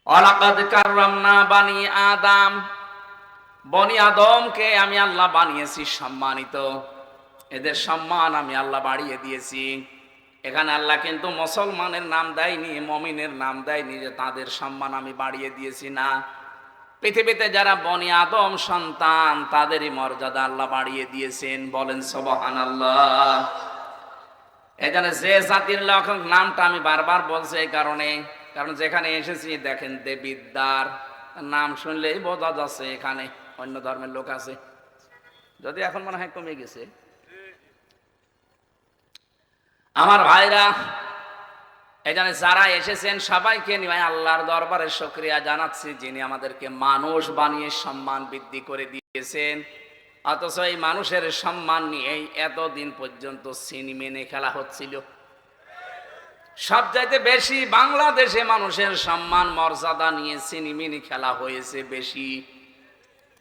ওয়ালাকাদ কাররামনা বানি আদম, বনি আদমকে আমি আল্লাহ বানিয়েছি সম্মানিত। এদের সম্মান আমি আল্লাহ বাড়িয়ে দিয়েছি। এখানে আল্লাহ কিন্তু মুসলমানের নাম দেয়নি, মুমিনের নাম দেয়নি যে তাদের সম্মান আমি বাড়িয়ে দিয়েছি, না। পৃথিবীতে যারা বনি আদম সন্তান তাদেরই মর্যাদা আল্লাহ বাড়িয়ে দিয়েছেন। বলেন সুবহানাল্লাহ। এখানে যে জাতির লোক নামটা আমি বারবার বলছি এই কারণে, কারণ যেখানে এসেছি দেখেন দেবিদ্বার নাম শুনলেই বোঝা যাচ্ছে এখানে অন্য ধর্মের লোক আছে, যদি এখন মনে হয় কমে গেছে। আমার ভাইরা, এখানে যারা এসেছেন সবাইকে নিয়ে আল্লাহর দরবারে শুকরিয়া জানাচ্ছি, যিনি আমাদেরকে মানুষ বানিয়ে সম্মান বৃদ্ধি করে দিয়েছেন। অথচ এই মানুষের সম্মান নিয়েই এতদিন পর্যন্ত সিনেমেনে খেলা হচ্ছিল। সবচাইতে বেশি বাংলাদেশে মানুষের সম্মান মর্যাদা নিয়ে সিনেমেনে খেলা হয়েছে বেশি।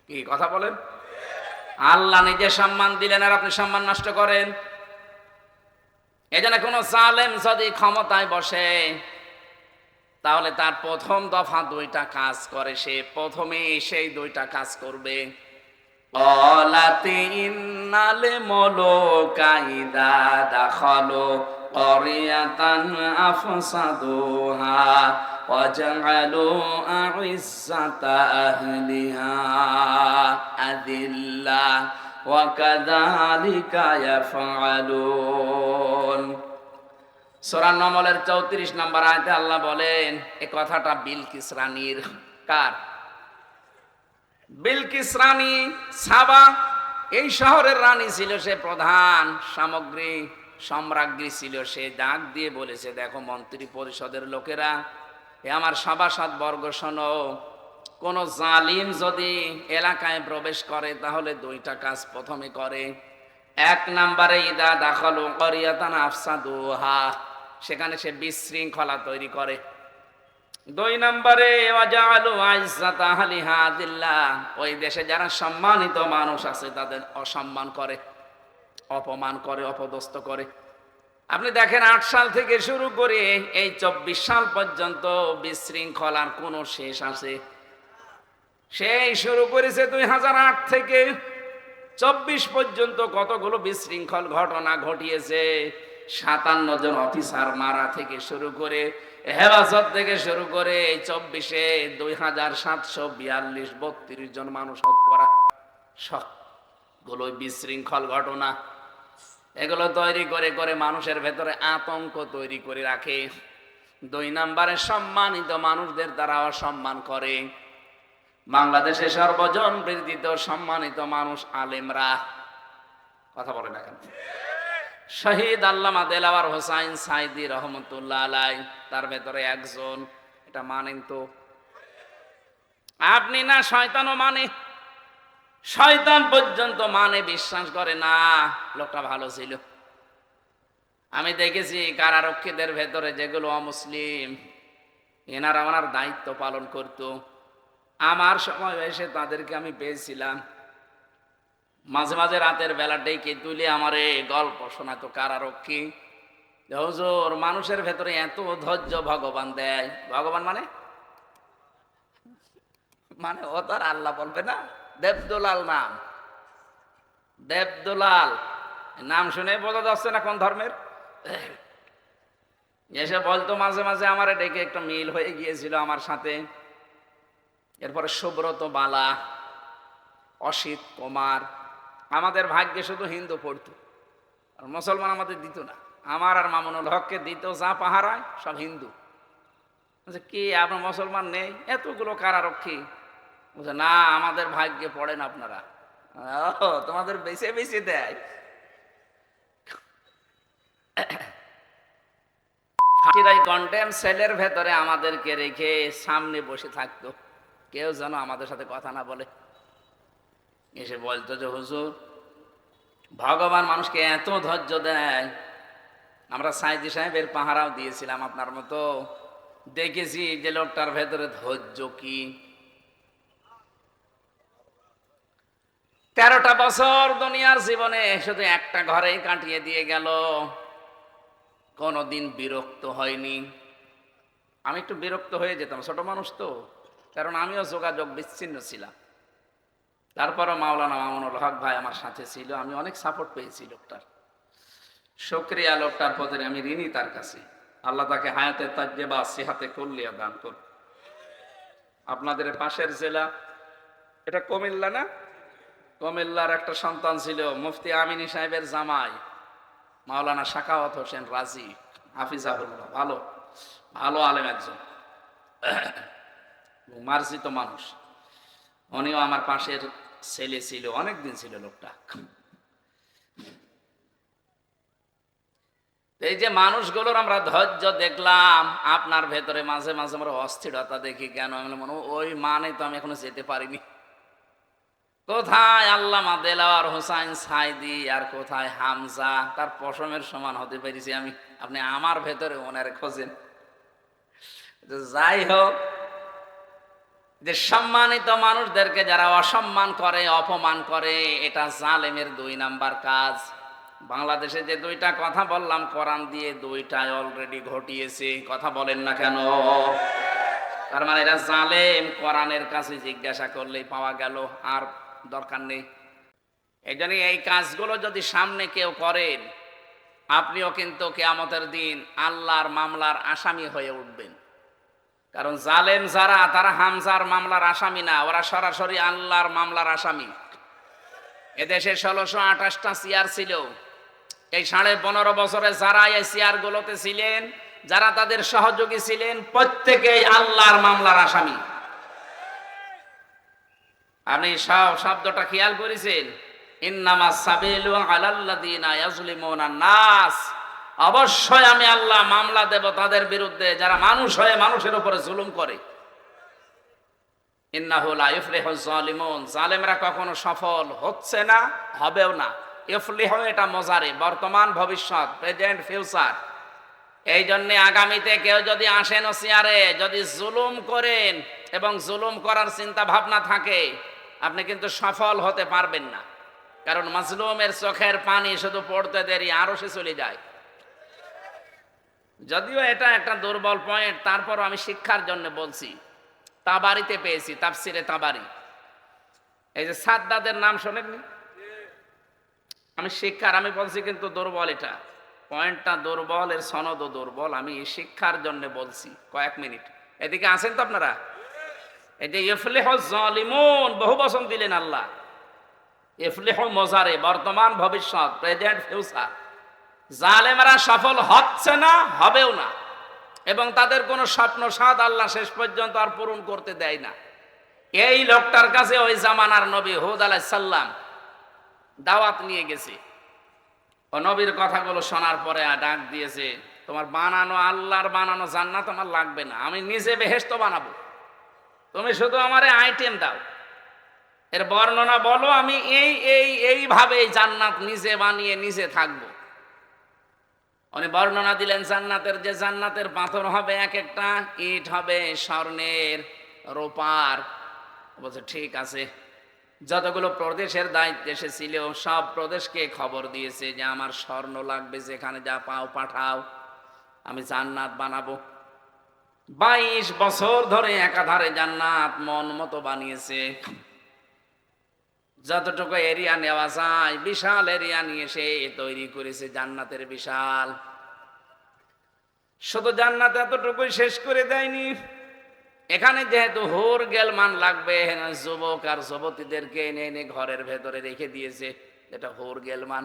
কি কথা বলেন? আল্লাহ নিজে সম্মান দিলেন আর আপনি সম্মান নষ্ট করেন। এজন্য কোন জালেম যদি ক্ষমতায় বসে তাহলে তার প্রথম দফা দুইটা কাজ করে, সে প্রথমে সেই দুইটা কাজ করবে। ইন্নাল মুলুকা ইযা দাখালু ক্বরিয়াতান আফসাদুহা ওয়া জাআলু আ'ইজ্জাতা আহলিহা আযিল্লা ওয়া কাযালিকা ইয়াফআলুন। সূরা নমলের 34 নম্বর আয়াতে আল্লাহ বলেন, এই কথাটা বিলকিস রানীর। কার? বিলকিস রানী সাবা, এই শহরের রানী ছিল, সে প্রধান সামগ্রী সম্রাজ্ঞী ছিল। সে ডাক দিয়ে বলেছে, দেখো মন্ত্রী পরিষদের লোকেরা, এ আমার সভাসদ বর্গ শোনো, কোন জালিম যদি এলাকায় প্রবেশ করে তাহলে দুইটা কাজ প্রথমে করে। এক নম্বরে ইদা দাখালু ক্বরিয়াতান আফসাদুহা, সেখানে সে বিশৃঙ্খলা তৈরি করে। দুই নম্বরে ওয়াজআলু আ'ইজ্জাতা আহলিহা আযিল্লা, ওই দেশে যারা সম্মানিত মানুষ আছে তাদের অসম্মান করে, অপমান করে, অপদস্থ করে। আপনি দেখেন 8 সাল থেকে শুরু করে এই 24 সাল পর্যন্ত বিশৃঙ্খলার কোনো শেষ আছে? সেই শুরু করেছে 2008 থেকে 24 পর্যন্ত কতগুলো বিশৃঙ্খল ঘটনা ঘটিয়েছে। 57 জন অফিসার মারা থেকে শুরু করে, হেফাজত থেকে শুরু করে 24-এ 2742 32 জন মানুষ হত্যা করা, সবগুলো বিশৃঙ্খল ঘটনা। এগুলো তৈরি করে করে মানুষের ভেতরে আতঙ্ক তৈরি করে রাখে। 2 নম্বরে সম্মানিত মানুষদের দ্বারা অসম্মান করে। বাংলাদেশে সর্বজন বিদিত সম্মানিত মানুষ আলেমরা। কথা বলে না কেন? শহীদ আল্লামা দেলাওয়ার হোসাইন সাইদি রহমতুল্লাহ আলাই তার ভেতরে একজন। এটা মানেন তো আপনি না? শয়তানও মানে, শয়তান পর্যন্ত মানে, বিশ্বাস করে না। লোকটা ভালো ছিল। আমি দেখেছি কারারক্ষীদের ভেতরে যেগুলো অমুসলিম, এনারা ওনার দায়িত্ব পালন করত। আমার সময় এসে তাদেরকে আমি পেয়েছিলাম। মাঝে মাঝে রাতের বেলা ডেকে তুলে আমারে গল্প শোনাতো কারারক্ষী। হুজুর, মানুষের ভেতরে এত ধৈর্য ভগবান দেয়। ভগবান মানে মানে ও তো আর আল্লাহ বলবে না। দেবদুলাল নাম, দেবদুলাল নাম শুনে বোঝা যাচ্ছে না কোন ধর্মের। এসে বলতো মাঝে মাঝে আমারে ডেকে, একটা মিল হয়ে গিয়েছিল আমার সাথে। এরপরে সুব্রত বালা, অসিত কুমার। আমাদের ভাগ্যে শুধু হিন্দু পড়তো, আর মুসলমান আমাদের দিত না। আমার আর মামুনুল হককে দিত যা পাহারায় সব হিন্দু। কি আপনার মুসলমান নেই? এতগুলো কারারক্ষী। বলছে না, আমাদের ভাগ্যে পড়েন আপনারা। ও, তোমাদের বেছে বেছে দেয়। কন্ডেম সেলের ভেতরে আমাদেরকে রেখে সামনে বসে থাকতো, কেউ যেন আমাদের সাথে কথা না বলে। এসে বলতো যে হুজুর, ভগবান মানুষকে এত ধৈর্য দেয়। আমরা সাইদি সাহেবের পাহারাও দিয়েছিলাম আপনার মতো, দেখেছি যে লোকটার ভেতরে ধৈর্য কি। 13টা বছর দুনিয়ার জীবনে শুধু একটা ঘরেই কাটিয়ে দিয়ে গেল, কোনদিন বিরক্ত হয়নি। আমি একটু বিরক্ত হয়ে যেতাম, ছোট মানুষ তো, কারণ আমিও যোগাযোগ বিচ্ছিন্ন ছিলাম। তারপরও মাওলানা মামুনুল হক ভাই আমার সাথে ছিল, আমি অনেক সাপোর্ট পেয়েছি লোকটার। শুকরিয়া লোকটার প্রতি আমি ঋণী তার কাছে। আল্লাহ তাকে হায়াতে তাজ্জেবা সিহাতে কুল্লিয়া দান করুন। আপনাদের পাশের জেলা এটা কুমিল্লা না? কুমিল্লার একটা সন্তান ছিল মুফতি আমিনী সাহেবের জামাই মাওলানা সাখাওয়াত হোসেন রাজি হাফিজাহুল্লাহ, ভালো ভালো আলেম একজন, মার্জিত মানুষ। উনিও আমার পাশের ছেলে ছিল, অনেকদিন ছিল লোকটা। এই যে মানুষগুলোর আমরা ধৈর্য দেখলাম, আপনার ভেতরে মাঝে মাঝে আমরা অস্থিরতা দেখি কেন? আমি মনে ওই মানে তো আমি এখনো যেতে পারিনি। কোথায় আল্লামা দেলাওয়ার হোসাইন সাইদি আর কোথায় হামজা, তার পশমের সমান হতে পেরেছি আমি। আপনি আমার ভেতরে ওনারে খোঁজেন। যাই হোক, যে সম্মানিত মানুষদেরকে যারা অসম্মান করে, অপমান করে, এটা জালেমের 2 নাম্বার কাজ। বাংলাদেশে যে 2টা কথা বললাম কোরআন দিয়ে, 2টাই অলরেডি ঘটিয়েছে। কথা বলেন না কেন? তার মানে এরা জালেম। কোরআনের কাছে জিজ্ঞাসা করলেই পাওয়া গেল, আর দরকার নেই। এই জন্য এই কাজগুলো যদি সামনে কেউ করেন, আপনিও কিন্তু কিয়ামতের দিন আল্লাহর মামলার আসামি হয়ে উঠবেন। কারণ জালেম যারা, তারা হামজার মামলার আসামি না, ওরা সরাসরি আল্লাহর মামলার আসামি। এদেশে 1628টা চেয়ার ছিল। এই 15.5 বছরে যারা এই চেয়ারগুলোতে ছিলেন, যারা তাদের সহযোগী ছিলেন, প্রত্যেকেই আল্লাহর মামলার আসামি। আপনি শব্দটা খেয়াল করেছেন? ইন্নামাস সাবিলু আলাল্লাযিনা ইয়াজলিমুনা নাস। অবশ্যই আমি আল্লাহ মামলা দেব তাদের বিরুদ্ধে যারা মানুষ হয়ে মানুষের উপরে জুলুম করে। ইন্নাহু লা ইফলিহুজ জালিমুন। জালেমরা কখনো সফল হচ্ছে না, হবেও না। ইফলিহু এটা মজারে, বর্তমান ভবিষ্যৎ, প্রেজেন্ট ফিউচার। এই জন্য আগামীতে কেউ যদি আসেন চেয়ারে, যদি জুলুম করেন এবং জুলুম করার চিন্তা ভাবনা থাকে, আপনি কিন্তু সফল হতে পারবেন না। কারণ মাজলুমের চোখের পানি শুধু পড়তে দেরি, আরো সে চলে যায়। যদিও এটা একটা দুর্বল পয়েন্ট, তারপরও আমি শিক্ষার জন্য বলছি। তাবারিতে পেয়েছি, তাফসিরে তাবারি। এই যে সাদ্দাদের নাম শোনেননি? আমি শিক্ষার, আমি বলছি কিন্তু দুর্বল, এটা পয়েন্টটা দুর্বল, এর সনদও দুর্বল। আমি শিক্ষার জন্য বলছি। কয়েক মিনিট এদিকে আসেন তো আপনারা। এই যে ইফলিহুজ জালিমুন, বহু বচন দিলেন আল্লাহ। ইফলিহু মজারে, বর্তমান ভবিষ্যৎ, প্রেজেন্ট ফিউচার। জালেমরা সফল হচ্ছে না, হবেও না, এবং তাদের কোনো স্বপ্ন সাদ আল্লাহ শেষ পর্যন্ত আর পূরণ করতে দেয় না। এই লোকটার কাছে ওই জামানার নবী হুদ আলাইহিস সালাম দাওয়াত নিয়ে গেছে। ও নবীর কথাগুলো শোনার পরে ডাক দিয়েছে, তোমার বানানো, আল্লাহর বানানো জান্নাত আমার লাগবে না, আমি নিজে বেহেশত বানাবো। তুমি শুধু আমারে আইটেম দাও, এর বর্ণনা বলো, আমি এইভাবে জান্নাত নিজে বানিয়ে নিজে থাকবো। উনি বর্ণনা দিলেন জান্নাতের, যে জান্নাতের পাথর হবে এক একটা, ইট হবে স্বর্ণের, রূপার। বলছে ঠিক আছে। যতগুলো প্রদেশের দায়িত্বে এসেছিল সব প্রদেশকে খবর দিয়েছে যে আমার স্বর্ণ লাগবে, যেখানে যা পাও পাঠাও, আমি জান্নাত বানাবো। 22 বছর ধরে একাধারে জান্নাত মন মতো বানিয়েছে। যতটুকু এরিয়া নেওয়া যায়, বিশাল এরিয়া নিয়ে সে তৈরি করেছে জান্নাতের বিশাল। শুধু জান্নাত এতটুকুই শেষ করে দেয়নি, এখানে যেহেতু হুর গেলমান লাগবে, যুবক আর যুবতীদেরকে এনে এনে ঘরের ভেতরে রেখে দিয়েছে। এটা হুর গেলমান।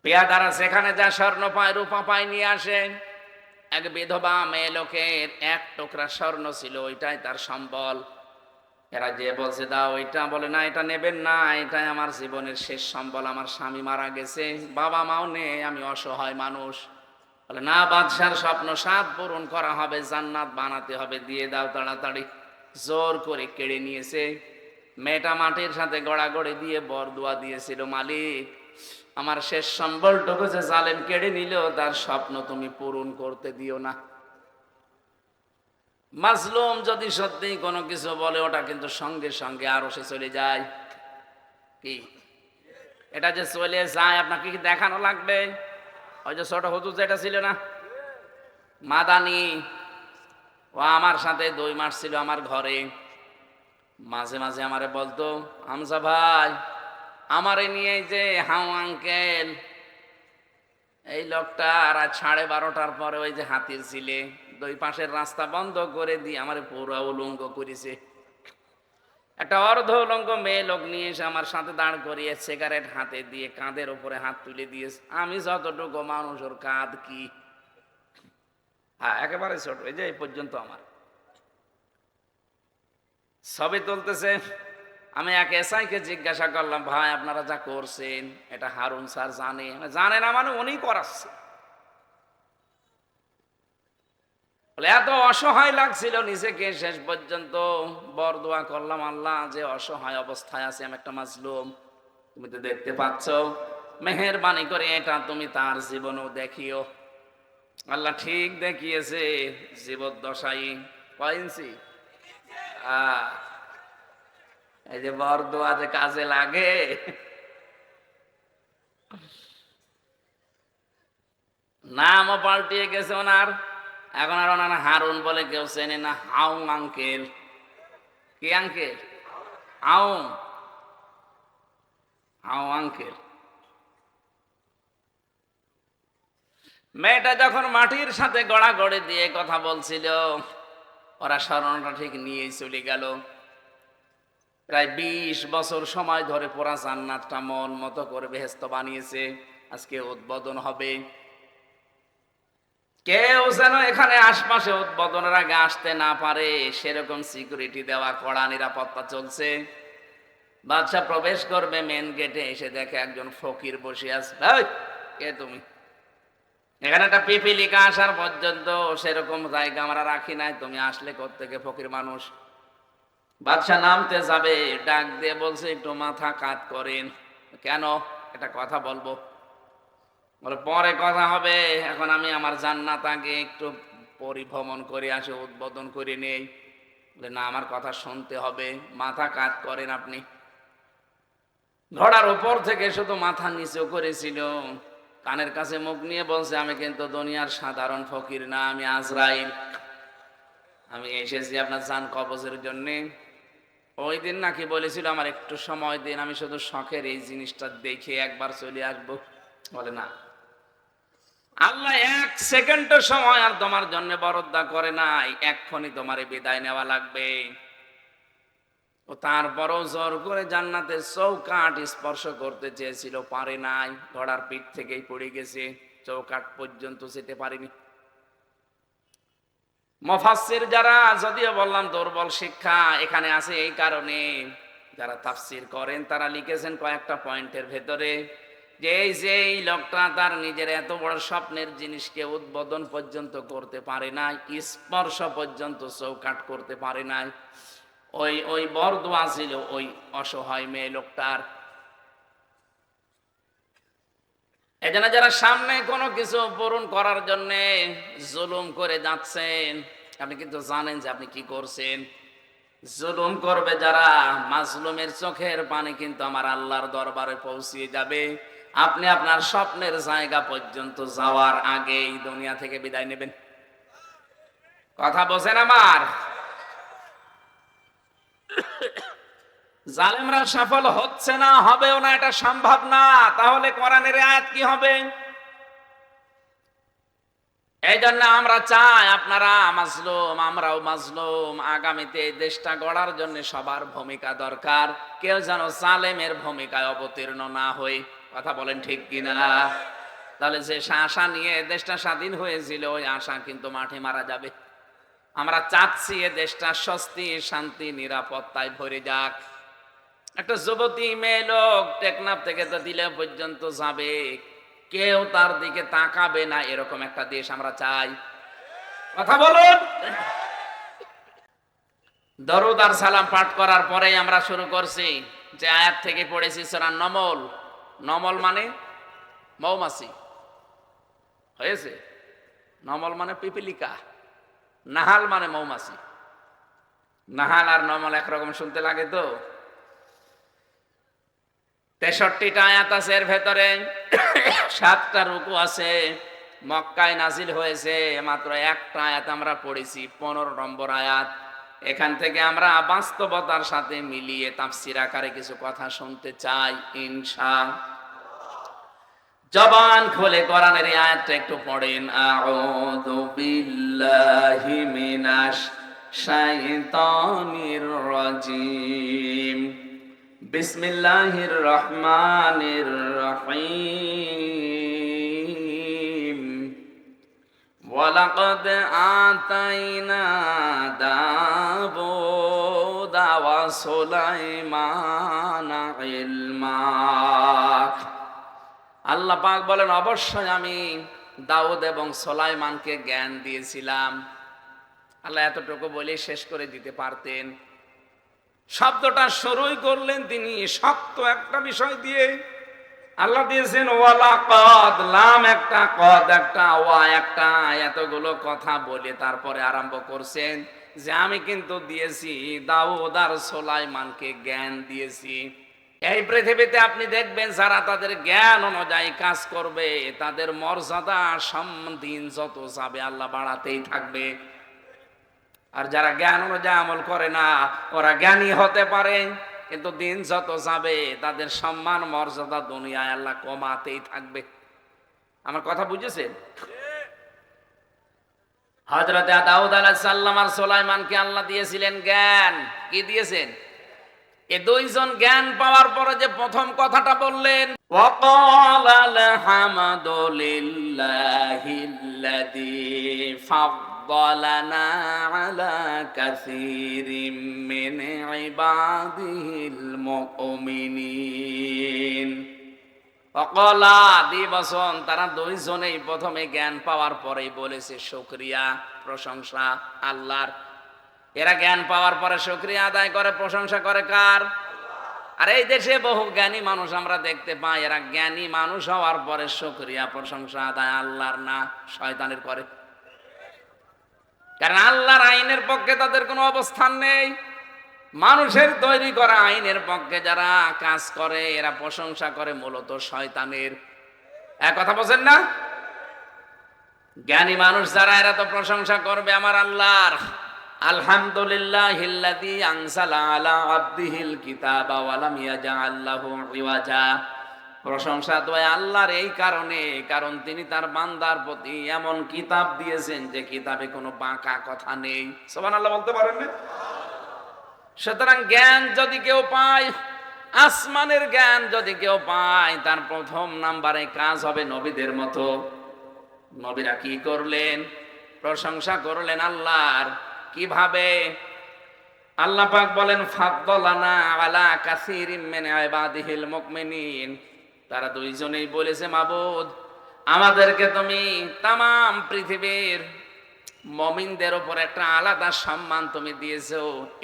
পেয়াদারা সেখানে যা স্বর্ণ পায়, রূপা পায়, নিয়ে আসে। এক বিধবা মেয়ে লোকের 1 টুকরা স্বর্ণ ছিল, ওইটাই তার সম্বল। এরা যে বলছে দাও ওইটা, বলে না এটা নেবেন না, এটাই আমার জীবনের শেষ সম্বল, আমার স্বামী মারা গেছে, বাবা মাও নেই, আমি অসহায় মানুষ। বলে না, বাদশার স্বপ্ন সাত পূরণ করা হবে, জান্নাত বানাতে হবে, দিয়ে দাও তাড়াতাড়ি। জোর করে কেড়ে নিয়েছে। মেয়েটা মাটির সাথে গড়াগড়ি দিয়ে বরদুয়া দিয়েছিল, মালিক আমার শেষ সম্বলটুকু যে জালেম কেড়ে নিল, তার স্বপ্ন তুমি পূরণ করতে দিও না। মাজলুম যদি সত্যি কোনো কিছু বলে, ওটা কিন্তু সঙ্গে সঙ্গে আরো সে চলে যায়। কি এটা যে চলে যায়, আপনাকে কি দেখানো লাগবে? ওই যে ছোট হুজুর যেটা ছিল না, মাদানি, ও আমার সাথে 2 মাস ছিল আমার ঘরে। মাঝে মাঝে আমারে বলতো, হামজা ভাই, আমারে নিয়ে যে হাউ আঙ্কেল, এই লোকটা রাত 12:30টার পরে ওই যে হাতির ছিলে 2 পাশের রাস্তা বন্ধ করে দিয়ে আমারে পুরো উলঙ্গ করেছে। একটা অর্ধ উলঙ্গ মেয়ে লোক নিয়ে এসে আমার সাথে দাঁড় করিয়ে সিগারেট হাতে দিয়ে কাঁধের উপরে হাত তুলে দিয়েছে। আমি যতটুকু মানুষ, ওর কাঁধ কি, হ্যাঁ একেবারে ছোট, এই যে এই পর্যন্ত আমার। ছবি তুলতেছে। আমি এক এসআইকে জিজ্ঞাসা করলাম, ভাই আপনারা যা করছেন এটা হারুন স্যার জানে না? মানে উনি করাচ্ছে। বলে এত অসহায় লাগছিল নিজেকে, শেষ পর্যন্ত বরদোয়া করলাম, আল্লাহ যে অসহায় অবস্থায় আছে, আমি একটা মাজলুম, তুমি তো দেখতে পাচ্ছ, মেহেরবানি করে এটা তুমি তার জীবনও দেখিও। আল্লাহ ঠিক দেখিয়েছে, জীবদ্দশায় কয় ইঞ্চি, এই যে বরদোয়া যে কাজে লাগে। নামও পাল্টিয়ে গেছে ওনার, এখন আর ওনার হারুন বলে কেউ চেনে না, হাউ আঙ্কেল। কি আঙ্কেল? How, how uncle. মেয়েটা যখন মাটির সাথে গড়াগড়ি দিয়ে কথা বলছিল, ওরা স্মরণটা ঠিক নিয়েই চলে গেল। প্রায় 20 বছর সময় ধরে পুরা জান্নাতটা মন মতো করে বেহেশত বানিয়েছে, আজকে উদ্বোধন হবে। কেউ যেন এখানে আশপাশে উদ্বোধনের আগে আসতে না পারে সেরকম সিকিউরিটি দেওয়া, কড়া নিরাপত্তা চলছে। বাদশা প্রবেশ করবে, মেন গেটে এসে দেখে একজন ফকির বসে আছে। এই, কে তুমি? এখানে একটা পিপিলিকা আসার পর্যন্ত সেরকম জায়গা আমরা রাখি নাই, তুমি আসলে কোত্থেকে? ফকির মানুষ। বাদশা নামতে যাবে, ডাক দিয়ে বলছে, একটু মাথা কাত করেন। কেন? একটা কথা বলবো। বলে পরে কথা হবে, এখন আমি আমার জান্নাত আগে একটু পরিভ্রমণ করে আসি, উদ্বোধন করে নেই। বলে না, আমার কথা শুনতে হবে, মাথা কাত করেন আপনি। ঘোড়ার উপর থেকে শুধু মাথা নিচেও করেছিল, কানের কাছে মুখ নিয়ে বলছে, আমি কিন্তু দুনিয়ার সাধারণ ফকির না, আমি আজরাইল, আমি এসেছি আপনার জান কবজের জন্যে। ওই দিন নাকি বলেছিল আমার একটু সময় দিন, আমি শুধু শখের এই জিনিসটা দেখে একবার চলে আসবো। বলে না, আল্লাহ 1 সেকেন্ডের সময় আর তোমার জন্য বরাদ্দ করে নাই, এক্ষুনি তোমার বিদায় নেওয়া লাগবে। ও তারপরও জোর করে জান্নাতের চৌকাঠ স্পর্শ করতে চেয়েছিল, পারে নাই, ঘোড়ার পিঠ থেকেই পড়ে গেছে, চৌকাঠ পর্যন্ত যেতে পারেনি। মুফাসসির যারা, যদিও বললাম দুর্বল শিক্ষা এখানে আছে এই কারণে, যারা তাফসির করেন তারা লিখেছেন কয়েকটা পয়েন্টের ভেতরে যে এই লোকটা তার নিজের এত বড় স্বপ্নের জিনিসকে উদ্বোধন পর্যন্ত করতে পারে নাই, স্পর্শ পর্যন্ত চৌকাঠ করতে পারে নাই। ওই বরদোয়া ছিল ওই অসহায় মেয়ে লোকটার। এজন্য যারা সামনে কোনো কিছু পূরণ করার জন্য জুলুম করে যাচ্ছেন, আপনি কিন্তু জানেন যে আপনি কি করছেন। জুলুম করবে যারা, মাজলুমের চোখের পানি কিন্তু আমার আল্লাহর দরবারে পৌঁছিয়ে যাবে। আপনি আপনার স্বপ্নের জায়গা পর্যন্ত যাওয়ার আগেই দুনিয়া থেকে বিদায় নেবেন। কথা বোঝেন আমার? জালেমরা সফল হচ্ছে না, হবেও না, এটা সম্ভব না। তাহলে কোরআনের আয়াত কি হবে? এই জন্য আমরা চাই আপনারা মাজলুম, আমরাও মাজলুম। আগামীতে এই দেশটা গড়ার জন্য সবার ভূমিকা দরকার, কেউ যেন জালেমের ভূমিকায় অবতীর্ণ না হয়। কথা বলেন ঠিক কিনা? তাহলে যে আশা নিয়ে দেশটা স্বাধীন হয়েছিল, ওই আশা কিন্তু মাঠে মারা যাবে। আমরা চাচ্ছি এ দেশটা স্বস্তি, শান্তি, নিরাপত্তায় ভরে যাক। একটা যুবতী মেয়ে লোক টেকনাফ থেকে তো দিলে পর্যন্ত যাবে, কেউ তার দিকে তাকাবে না, এরকম একটা দেশ আমরা চাই। কথা বলুন। দরুদ আর সালাম পাঠ করার পরেই আমরা শুরু করছি যে আয়াত থেকে পড়েছি সূরা নমল। নমল মানে মৌমাছি, হয়েছে? নমল মানে পিপিলিকা, নাহাল মানে মৌমাছি। নাহাল আর নমল একরকম শুনতে লাগে তো। 63টা আয়াত আছে, এর ভেতরে 7টা রুকু আছে, মক্কায় নাজিল হয়েছে মাত্র একটা আয়াত আমরা পড়েছি, 15 নম্বর আয়াত। এখান থেকে আমরা বাস্তবতার সাথে মিলিয়ে তাফসীর আকারে কিছু কথা শুনতে চাই ইনশাআল্লাহ। জবান খুলে কোরআনের এই আয়াতটা একটু পড়েন। আউযু বিল্লাহি মিনাশ শাইতানির রাজিম। বিসমিল্লাহির রহমানির রহিম। ওয়ালাকাদ আতাইনা দাউদা ওয়া সুলাইমানা ইলমা। আল্লাহ পাক বলেন, অবশ্যই আমি দাউদ এবং সুলাইমানকে জ্ঞান দিয়েছিলাম। আল্লাহ এতটুকু বলে শেষ করে দিতে পারতেন। শব্দটা শুরুই করলেন তিনি শক্ত একটা বিষয় দিয়ে। আল্লাহ দিয়েছেন ওয়ালাকাদ, লাম একটা, কদ একটা, ওয়া একটা, এতগুলো কথা বলে তারপরে আরম্ভ করছেন যে আমি কিন্তু দিয়েছি দাউদ আর সুলাইমানকে জ্ঞান দিয়েছি। এই পৃথিবীতে আপনি দেখবেন যারা তাদের জ্ঞান অনুযায়ী কাজ করবে তাদের মর্যাদা দিন যত যাবে আল্লাহ বাড়াতেই থাকবে। আর যারা জ্ঞান অনুযায়ী আমল করে না ওরা জ্ঞানী হতে পারে, কিন্তু দিন যত যাবে তাদের সম্মান মর্যাদা দুনিয়ায় আল্লাহ কমাতেই থাকবে। আমার কথা বুঝেছেন? হযরত দাউদ আলাইহিস সালাম আর সুলাইমানকে আল্লাহ দিয়েছিলেন জ্ঞান। কি দিয়েছেন? এই দুইজন জ্ঞান পাওয়ার পরে যে প্রথম কথাটা বললেন, ওয়াকালা আলহামদুলিল্লাহিল্লাযী ফাদ্দালানা আলা কাসীরিম মিন ইবাদিহিল মুমিনিন। ওয়াকালা দিবসন, তারা দুইজনেই প্রথমে জ্ঞান পাওয়ার পরেই বলেছে শুকরিয়া, প্রশংসা আল্লাহর। এরা জ্ঞান পাওয়ার পরে শুকরিয়া আদায় করে, প্রশংসা করে কার? আর এই দেশে বহু জ্ঞানী মানুষ আমরা দেখতে পাই, এরা জ্ঞানী মানুষ হওয়ার পরে শুকরিয়া প্রশংসা আদায় আল্লাহর না শয়তানের করে। কারণ আল্লাহর আইনের পক্ষে তাদের কোনো অবস্থান নেই। মানুষের তৈরি করা আইনের পক্ষে যারা কাজ করে এরা প্রশংসা করে মূলত শয়তানের। এক কথা বলছেন না? জ্ঞানী মানুষ যারা এরা তো প্রশংসা করবে আমার আল্লাহর। আলহামদুলিল্লাহিল্লাযী আনজালা আলা আবদিহিল কিতাবা ওয়া লাম ইয়াজআল লাহু ইওয়াজা। প্রশংসা তো আল্লাহর এই কারণে, কারণ তিনি তার বান্দার প্রতি এমন কিতাব দিয়েছেন যে কিতাবে কোনো বাঁকা কথা নেই। সুবহানাল্লাহ বলতে পারেন না? সুতরাং জ্ঞান যদি কেউ পায়, আসমানের জ্ঞান যদি কেউ পায়, তার প্রথম নাম্বারে কাজ হবে নবীদের মতো। নবীরা কি করলেন? প্রশংসা করলেন আল্লাহর। কিভাবে? আল্লাহ পাক বলেন ফাদ্দালানা আলা কাসীরিম মিন ইবাদিহিল মুমিনিন। তারা দুইজনেই বলেছে মাবুদ আমাদেরকে তুমি তামাম পৃথিবীর মুমিনদের উপর একটা আলাদা সম্মান তুমি দিয়েছো,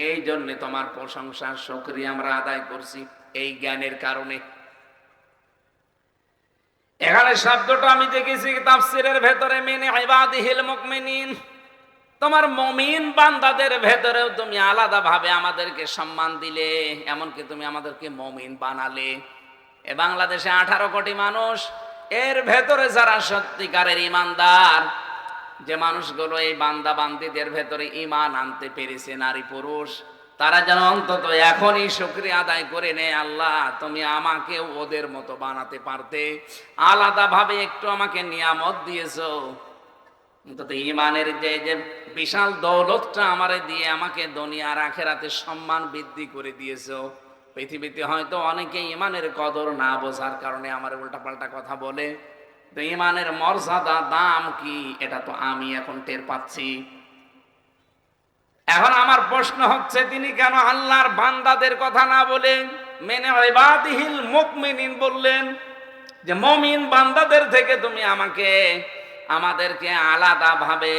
এই জন্য তোমার প্রশংসা শুকরিয়া আমরা আদায় করছি এই জ্ঞানের কারণে। এখানে শব্দটা আমি দেখেছি তাফসীরের ভেতরে মিন ইবাদিহিল মুমিনিন, তোমার মুমিন বান্দাদের ভেতরেও তুমি আলাদা ভাবে আমাদেরকে সম্মান দিলে, এমনকি তুমি আমাদেরকে মুমিন বানালে। এ বাংলাদেশে 18 কোটি মানুষ, এর ভেতরে যারা সত্যিকারের ঈমানদার, যে মানুষগুলো এই বান্দা বান্দীদের ভেতরে ঈমান আনতে পেরেছে নারী পুরুষ, তারা যেন অন্তত এখনই শুকরিয়া আদায় করে নেয়, আল্লাহ তুমি আমাকে ওদের মতো বানাতে পারতে, আলাদা ভাবে একটু আমাকে নিয়ামত দিয়েছো, অন্তত ঈমানের যে বিশাল দৌলতটা আমারে দিয়ে আমাকে দুনিয়ার আখিরাতে সম্মান বৃদ্ধি করে দিয়েছো। পৃথিবীতে হয়তো অনেকে ঈমানের কদর না বোঝার কারণে আমার উল্টাপাল্টা কথা বলে, তো ঈমানের মর্যাদা দাম কি এটা তো আমি এখন টের পাচ্ছি। এখন আমার প্রশ্ন হচ্ছে তিনি কেন আল্লাহর বান্দাদের কথা না বলে মিন ইবাদিহিল মুমিনিন বললেন? যে মুমিন বান্দাদের থেকে তুমি আমাদেরকে আলাদা ভাবে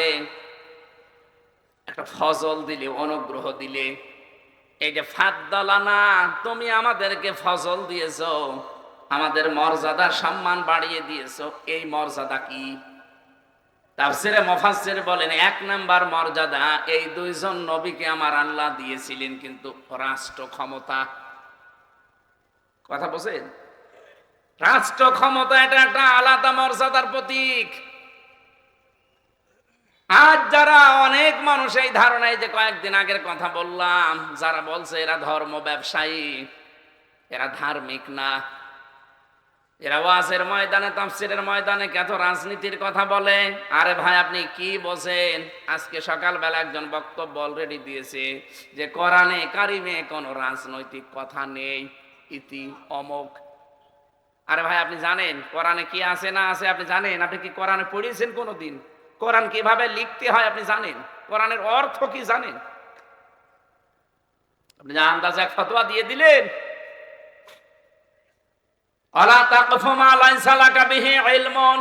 একটা ফজল দিলে, অনুগ্রহ দিলে। এই যে ফাদ্দালানা, তুমি আমাদেরকে ফজল দিয়েছো, আমাদের মর্যাদা সম্মান বাড়িয়ে দিয়েছো, এই মর্যাদা কি? তাফসীরে মুফাসসির বলেন 1 নাম্বার মর্যাদা এই দুইজন নবীকে আমার আল্লাহ দিয়েছিলেন কিন্তু রাষ্ট্র ক্ষমতা। কথা বলেন? রাষ্ট্র ক্ষমতা এটা একটা আলাদা মর্যাদার প্রতীক। আজ যারা অনেক মানুষ এই ধারণায়, যে কয়েকদিন আগের কথা বললাম, যারা বলছে এরা ধর্ম ব্যবসায়ী, এরা ধার্মিক না, এরা ওয়াজের ময়দানে, তাফসীরের ময়দানে কত রাজনীতির কথা বলে। আরে ভাই, আপনি কি বোঝেন? আজকে সকালবেলা একজন বক্তব্য অলরেডি দিয়েছে যে কোরআনে কারিমে কোনো রাজনৈতিক কথা নেই, ইতি অমোক। আরে ভাই, আপনি জানেন কোরআনে কি আছে না আছে? আপনি জানেন? আপনি কি কোরআনে পড়েছেন কোনোদিন? কোরআন কিভাবে লিখতে হয় আপনি জানেন? কোরআনের অর্থ কি জানেন? আপনি যা আন্দাজে এক ফতোয়া দিয়ে দিলেন। আলা তাকফু মা লাইসা লাকা বিহি ইলমুন,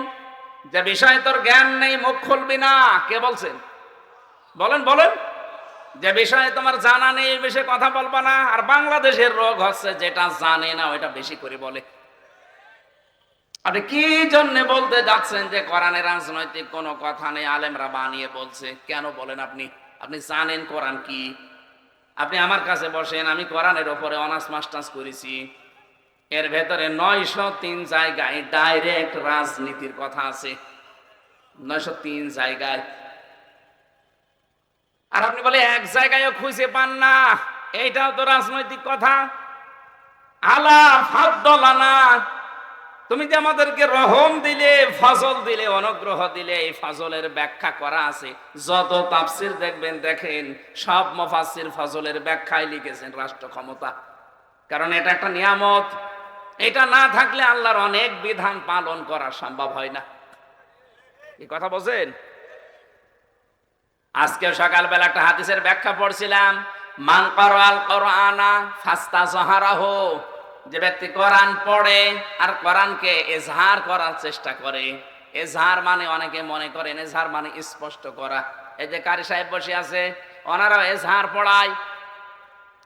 যে বিষয়ে তোর জ্ঞান নেই মুখ খুলবি না। কে বলছেন? বলেন বলেন। যে বিষয়ে তোমার জানা নেই এই বিষয়ে কথা বলবা না। আর বাংলাদেশের রোগ হচ্ছে যেটা জানে না ওইটা বেশি করে বলে। আপনি কি জন্য বলতে যাচ্ছেন যে কোরআনে রাজনৈতিক কোনো কথা নেই, আলেমরা বানিয়ে বলছে? কেন বলেন? আপনি আপনি জানেন কোরআন কি? আপনি আমার কাছে বসেন, আমি কোরআনের ওপরে অনার্স মাস্টার্স করেছি। এর ভেতরে 903 জায়গায় ডাইরেক্ট রাজনীতির কথা আছে, 903 জায়গায়। আর আপনি বলে এক জায়গায়ও খুঁজে পান না, এইটাও তো রাজনৈতিক কথা। আলা ফাদ্দালানা, তুমি যে আমাদেরকে রহম দিলে, ফজল দিলে, অনুগ্রহ দিলে, এই ফজলের ব্যাখ্যা করা আছে। যত তাফসীর দেখবেন, দেখেন সব মুফাসসির ফজলের ব্যাখ্যায় লিখেছেন রাষ্ট্র ক্ষমতা। কারণ এটা একটা নিয়ামত, এটা না থাকলে আল্লাহর অনেক বিধান পালন করা সম্ভব হয় না। এই কথা বোঝেন? আজকে সকালবেলা একটা হাদিসের ব্যাখ্যা পড়ছিলাম, মান কারাল কোরআনা ফাস্তাজহারাহু, যে ব্যক্তি কোরআন পড়ে আর কোরআনকে এজহার করার চেষ্টা করে। এজহার মানে অনেকে মনে করেন এজহার মানে স্পষ্ট করা। এই যে কারি সাহেব বসে আছে, ওনারাও এজহার পড়ায়,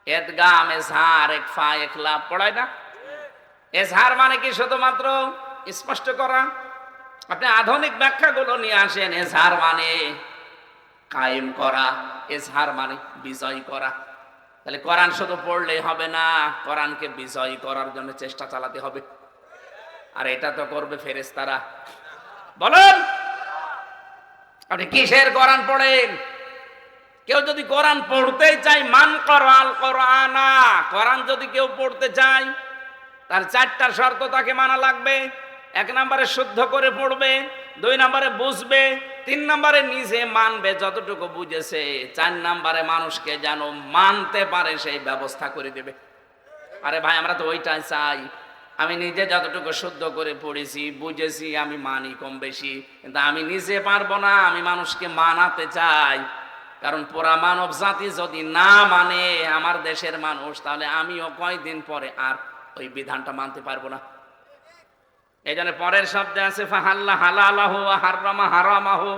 এদগাম এজহার ইকফা ইখলাব পড়ায় না? এজহার মানে কি শুধুমাত্র স্পষ্ট করা? আপনি আধুনিক ব্যাখ্যাগুলো নিয়ে আসেন। এজহার মানে কায়েম করা, এজহার মানে বিজয় করা। তাহলে কোরআন শুধু পড়লেই হবে না, কোরআনকে বিজয় করার জন্য চেষ্টা চালাতে হবে। আর এটা তো করবে ফেরেশতারা। বলেন, আপনি কিসের কোরআন পড়েন? কেউ যদি কোরআন পড়তেই চায়, মান করাল কোরআনা, কোরআন যদি কেউ পড়তে চায়, তার 4টা শর্ত তাকে মানা লাগবে। 1 নম্বরে শুদ্ধ করে পড়বে, 2 নম্বরে বুঝবে, 3 নম্বরে নিজে মানবে যতটুকু বুঝেছে, 4 নম্বরে মানুষকে যেন মানতে পারে সেই ব্যবস্থা করে দেবে। আরে ভাই, আমরা তো ওইটাই চাই। আমি নিজে যতটুকু শুদ্ধ করে পড়েছি, বুঝেছি, আমি মানি কম বেশি, কিন্তু আমি নিজে পারবো না, আমি মানুষকে মানাতে চাই। কারণ পুরা মানব জাতি যদি না মানে আমার দেশের মানুষ, তাহলে আমিও কয়দিন পরে আর ওই বিধানটা মানতে পারবো না। এই জন্য পরের শব্দে আছে ফাহাল্লা হালালাহু ওয়া হারামা হারামাহু।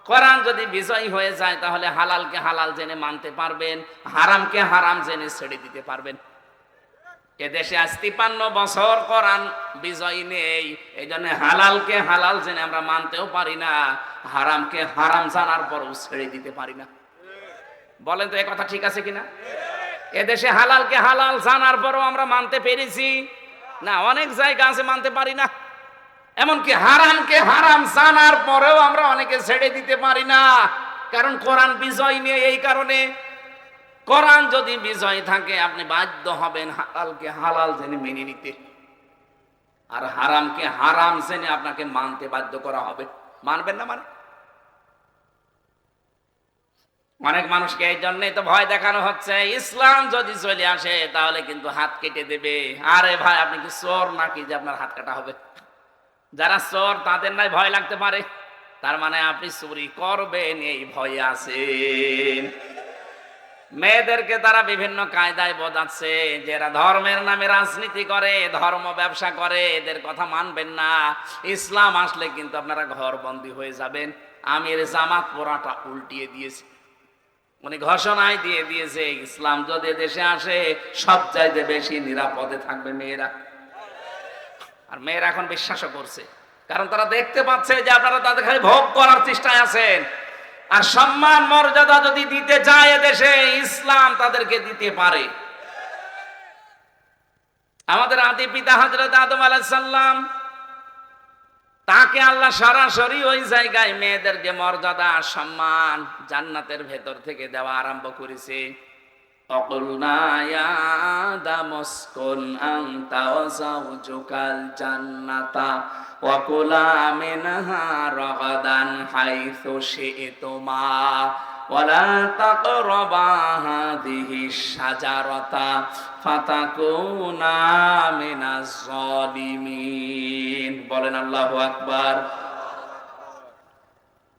কোরআন যদি বিজয় হয়ে যায়, তাহলে হালালকে হালাল জেনে মানতে পারবেন, হারামকে হারাম জেনে ছেড়ে দিতে পারবেন। এদেশে আজ 53 বছর কোরআন বিজয় নেই, এই জন্য হালালকে হালাল জেনে আমরা মানতেও পারি না, হারামকে হারাম জানার পরও ছেড়ে দিতে পারি না। বলেন তো, এ কথা ঠিক আছে কিনা? এদেশে হালালকে হালাল জানার পরও আমরা মানতে পেরেছি না? অনেক জায়গা আছে মানতে পারি না। এমনকি হারামকে হারাম জানার পরেও আমরা অনেকে ছেড়ে দিতে পারি না, কারণ কোরআন বিজয় নিয়ে। এই কারণে কোরআন যদি বিজয় থাকে, আপনি বাধ্য হবেন হালালকে হালাল জেনে মেনে নিতে, আর হারামকে হারাম জেনে আপনাকে মানতে বাধ্য করা হবে। মানবেন না? মানে অনেক মানুষকে এই জন্যই তো ভয় দেখানো হচ্ছে, ইসলাম যদি চলে আসে তাহলে কিন্তু হাত কেটে দেবে। আরে ভাই, আপনি কি চোর নাকি যে আপনার হাত কাটা হবে? যারা চোর তাদের নাই ভয় লাগতে পারে, তার মানে আপনি চুরি করবেন এই ভয়ে আছেন। মেয়েদেরকে তারা বিভিন্ন কায়দায় বোঝাচ্ছে যে এরা ধর্মের নামে রাজনীতি করে, ধর্ম ব্যবসা করে, এদের কথা মানবেন না। ইসলাম আসলে কিন্তু আপনারা ঘরবন্দি হয়ে যাবেন। আমির জামাত পোড়াটা উল্টিয়ে দিয়েছে, উনি ঘোষণায় দিয়ে দিয়েছে ইসলাম যদি দেশে আসে সব চাইতে বেশি নিরাপদে থাকবে মেয়েরা। আর মেয়েরা এখন বিশ্বাসও করছে, কারণ তারা দেখতে পাচ্ছে যে আপনারা তাদের খালি ভোগ করার চেষ্টায় আছেন। আর সম্মান মর্যাদা যদি দিতে চায় দেশে, ইসলাম তাদেরকে দিতে পারে। আমাদের আদি পিতা হযরত আদম আলাইহিস সালাম তাকে আল্লাহ সরাসরি ওই জায়গায় মেয়েদেরকে মর্যাদা সম্মান জান্নাতের ভেতর থেকে দেওয়া আরম্ভ করেছে। অকুলনা ইয়া আদাম উসকুন আনতা ওয়া যাওজুকাল জান্নাতা ওয়া কুলা মিনহা রাগাদান হাইসু শি'তুমা ওয়া লা তাকরাবা হাযিহিশ শাজারাতা ফাতাকুনা মিনাজ জালিমিন। বলেন আল্লাহু আকবার।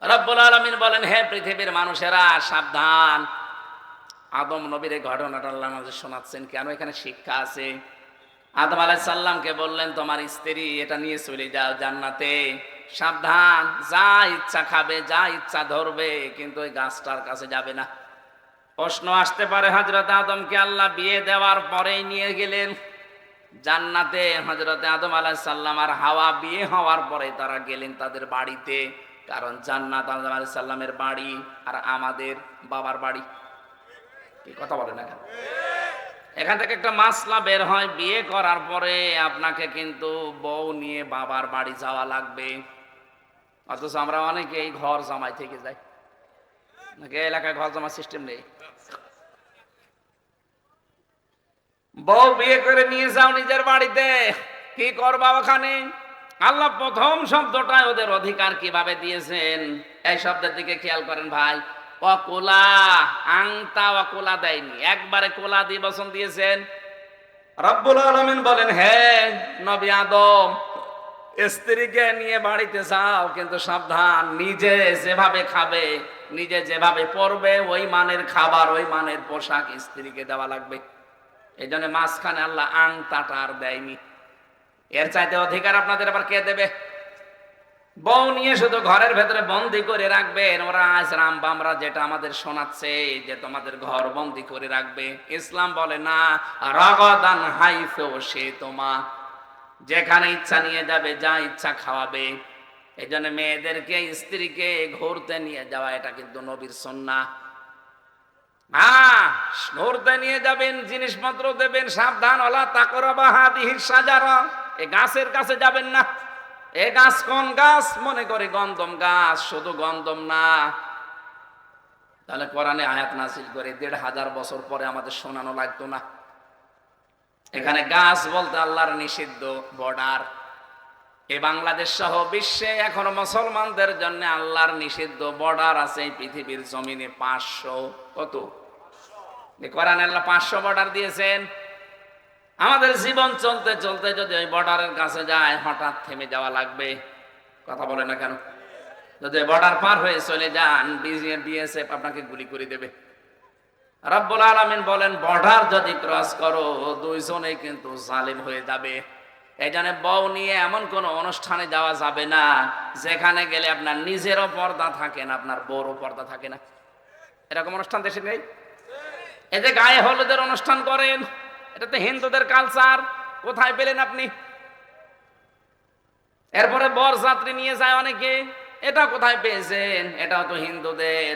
রব্বুল আলামিন বলেন, হে পৃথিবীর মানুষেরা সাবধান। আদম নবীর এই ঘটনাটা আল্লাহ আমাদের শোনাচ্ছেন কেন? এখানে শিক্ষা আছে। আদম আলাইহিস সালামকে বললেন, তোমার স্ত্রী এটা নিয়ে চলে যাও জান্নাতে, সাবধান, যা ইচ্ছা খাবে, যা ইচ্ছা ধরবে, কিন্তু ওই গাছটার কাছে যাবে না। প্রশ্ন আসতে পারে, হযরত আদমকে আল্লাহ বিয়ে দেওয়ার পরেই নিয়ে গেলেন জান্নাতে, হযরত আদম আলাইহিস সালাম আর হাওয়া বিয়ে হওয়ার পরে তারা গেলেন তাদের বাড়িতে, কারণ জান্নাত আদম আলাইহিস সালামের বাড়ি আর আমাদের বাবার বাড়ি। কথা বলে না কেন? এখান থেকে একটা মাসলা বের হয়, বিয়ে করার পরে আপনাকে কিন্তু বউ নিয়ে বাবার বাড়ি যাওয়া লাগবে। অথচ আমরা অনেকেই ঘর জামাই থেকে যাই, নাকি এলাকায় ঘর জামাই সিস্টেম নেই। বউ বিয়ে করে নিয়ে যাও নিজের বাড়িতে, কি করবা ওখানে? আল্লাহ প্রথম শব্দটায় ওদের অধিকার কিভাবে দিয়েছেন এই শব্দের দিকে খেয়াল করেন ভাই। অকুলা, আংতা অকুলা দেয়নি, একবারে কোলা দিয়ে বচন দিয়েছেন। রব্বুল আলামিন বলেন, হে নবী আদম, স্ত্রীকে নিয়ে বাড়িতে যাও, কিন্তু সাবধান, নিজে যেভাবে খাবে, নিজে যেভাবে পরবে, ওই মানের খাবার, ওই মানের পোশাক স্ত্রীকে দেওয়া লাগবে। এই জন্য মাঝখানে আল্লাহ আংতাটা আর দেয়নি। এর চাইতে অধিকার আপনাদের আবার কে দেবে? বউ নিয়ে শুধু ঘরের ভেতরে বন্দি করে রাখবেন, ওরা আজ রামবামরা যেটা আমাদের শোনাচ্ছে যে তোমাদের ঘর বন্দি করে রাখবে, ইসলাম বলে না, রাগাদান হাইসু শি'তুমা, যেখানে ইচ্ছা নিয়ে যাবে, যা ইচ্ছা খাওয়াবে। এই জন্য মেয়েদেরকে, স্ত্রীকে ঘুরতে নিয়ে যাওয়া এটা কিন্তু নবীর সুন্নাহ। ঘুরতে নিয়ে যাবেন, জিনিসপত্র দেবেন, সাবধান, ওয়ালা তাকরাবা হাযিহিশ শাজারা, এই গাছের কাছে যাবেন না। এ গাছ কোন গাছ? মনে করে গন্ধম গাছ, শুধু গন্ধম না। তাহলে কোরআনে আয়াত নাযিল করে ১৫০০ বছর পরে আমাদের শোনানো লাগতো না। এখানে গাছ বলতে আল্লাহর নিষিদ্ধ বর্ডার। এই বাংলাদেশ সহ বিশ্বে এখনো মুসলমানদের জন্য আল্লাহর নিষিদ্ধ বর্ডার আছে এই পৃথিবীর জমিনে ৫০০। কত? কোরআনে আল্লাহ ৫০০ বর্ডার দিয়েছেন। আমাদের জীবন চলতে চলতে যদি ওই বর্ডারের কাছে যায়, হঠাৎ থেমে যাওয়া লাগবে। কথা বলে না কেন? যদি বর্ডার পার হয়ে চলে যান, বিএসএফ আপনাকে গুলি করে দেবে। রব্বুল আলামিন বলেন, বর্ডার যদি ক্রস করো, দুইজনেই কিন্তু জালিম হয়ে যাবে। এই জন্য বউ নিয়ে এমন কোন অনুষ্ঠানে যাওয়া যাবে না যেখানে গেলে আপনার নিজেরও পর্দা থাকে না, আপনার বউরও পর্দা থাকে না। এরকম অনুষ্ঠান দেশে নেই? এই যে গায়ে হলুদের অনুষ্ঠান করেন, এটা তো হিন্দুদের কালচার, কোথায় পেলেন আপনি? এরপরে বরযাত্রী নিয়ে যায় অনেকে, এটা কোথায় পেয়েছেন? এটাও তো হিন্দুদের।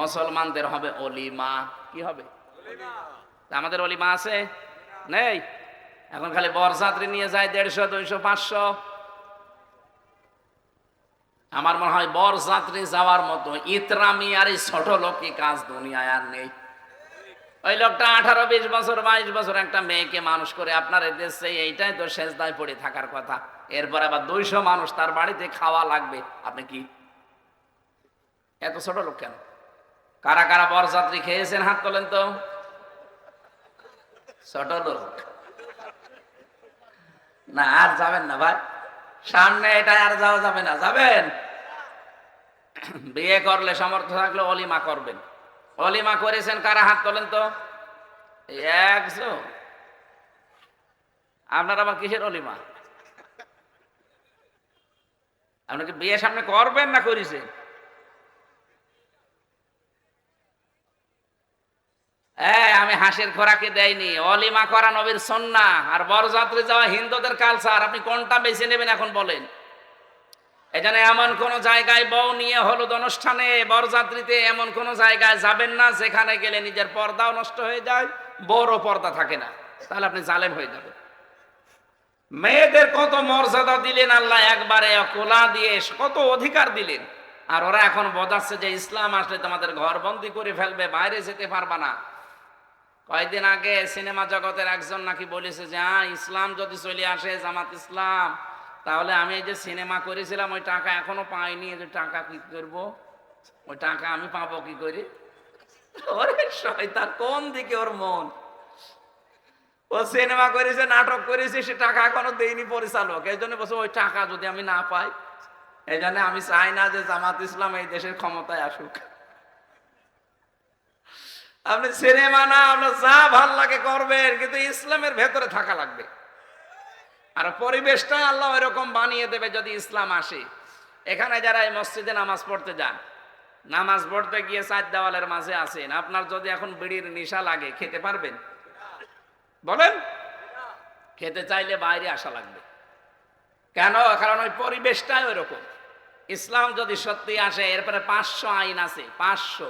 মুসলমানদের হবে অলিমা। কি হবে? আমাদের অলিমা আছে? নেই। এখন খালি বরযাত্রী নিয়ে যায় ১৫০, ২০০, ৫০০। আমার মনে হয় বরযাত্রী যাওয়ার মতো ইতরামি আর এই ছোট লোকই কাজ দুনিয়ায় আর নেই। ওই লোকটা ১৮, ২০ বছর, ২২ বছর একটা মেয়েকে মানুষ করে আপনার দেশে, এইটাই তো সেজদায় পড়ে থাকার কথা। এরপর আবার ২০০ মানুষ তার বাড়িতে খাওয়া লাগবে। আপনি কি এত ছোট লোক কেন? কারা কারা বরযাত্রী খেয়েছেন হাত তোলেন তো। ছোট লোক না, আর যাবেন না ভাই, সামনে এটা আর যাওয়া যাবে না। যাবেন, বিয়ে করলে সামর্থ্য থাকলে অলিমা করবেন। অলিমা করেছেন কারা হাত তোলেন তো। একজন। আপনার আবার কিসের অলিমা? আপনাকে বিয়ে সামনে করবেন না করেছেন? আমি হাসির খোরাকে দেয়নি। অলিমা করা নবীর সুন্নাহ, আর বরযাত্রী যাওয়া হিন্দুদের কালচার। আপনি কোনটা বেছে নেবেন এখন বলেন? এখানে এমন কোন জায়গায় বউ নিয়ে হলুদ অনুষ্ঠানে, বরযাত্রীতে এমন কোন জায়গায় যাবেন না যেখানে গেলে নিজের পর্দাও নষ্ট হয়ে যায়, বউরও পর্দা থাকে না। তাহলে আপনি জালেম হয়ে যাবেন। মেয়েদের কত মর্যাদা দিলেন আল্লাহ, একবারে কোলা দিয়ে কত অধিকার দিলেন। আর ওরা এখন বোঝাচ্ছে যে ইসলাম আসলে তোমাদের ঘর বন্দি করে ফেলবে, বাইরে যেতে পারবা না। কয়েকদিন আগে সিনেমা জগতের একজন নাকি বলেছে যে হ্যাঁ, ইসলাম যদি চলে আসে, জামাত ইসলাম, তাহলে আমি এই যে সিনেমা করেছিলাম ওই টাকা এখনো পাইনি, যে টাকা কি করবো, ওই টাকা আমি পাবো কি করে? ওরে শয়তান, কোন দিকে ওর মন! ও সিনেমা করেছে, নাটক করেছে, সে টাকা এখনো দেয়নি পরিচালক, এই জন্য বলছে ওই টাকা যদি আমি না পাই। এই জন্য আমি চাই না যে জামাত ইসলাম এই দেশের ক্ষমতায় আসুক। আপনি সিনেমা না, আপনার যা ভাল লাগে করবেন, কিন্তু ইসলামের ভেতরে থাকা লাগবে। আর পরিবেশটাই আল্লাহ এরকম বানিয়ে দেবে যদি ইসলাম আসে। এখানে যারা এই মসজিদে নামাজ পড়তে যান, নামাজ পড়তে গিয়ে চার দেওয়ালের মাঝে আছেন, আপনার যদি এখন বিড়ির নেশা লাগে, খেতে পারবেন? বলেন। খেতে চাইলে বাইরে আসা লাগবে। কেন? কারণ ওই পরিবেশটাই ওইরকম। ইসলাম যদি সত্যি আসে, এরপরে 500 আইন আছে, 500,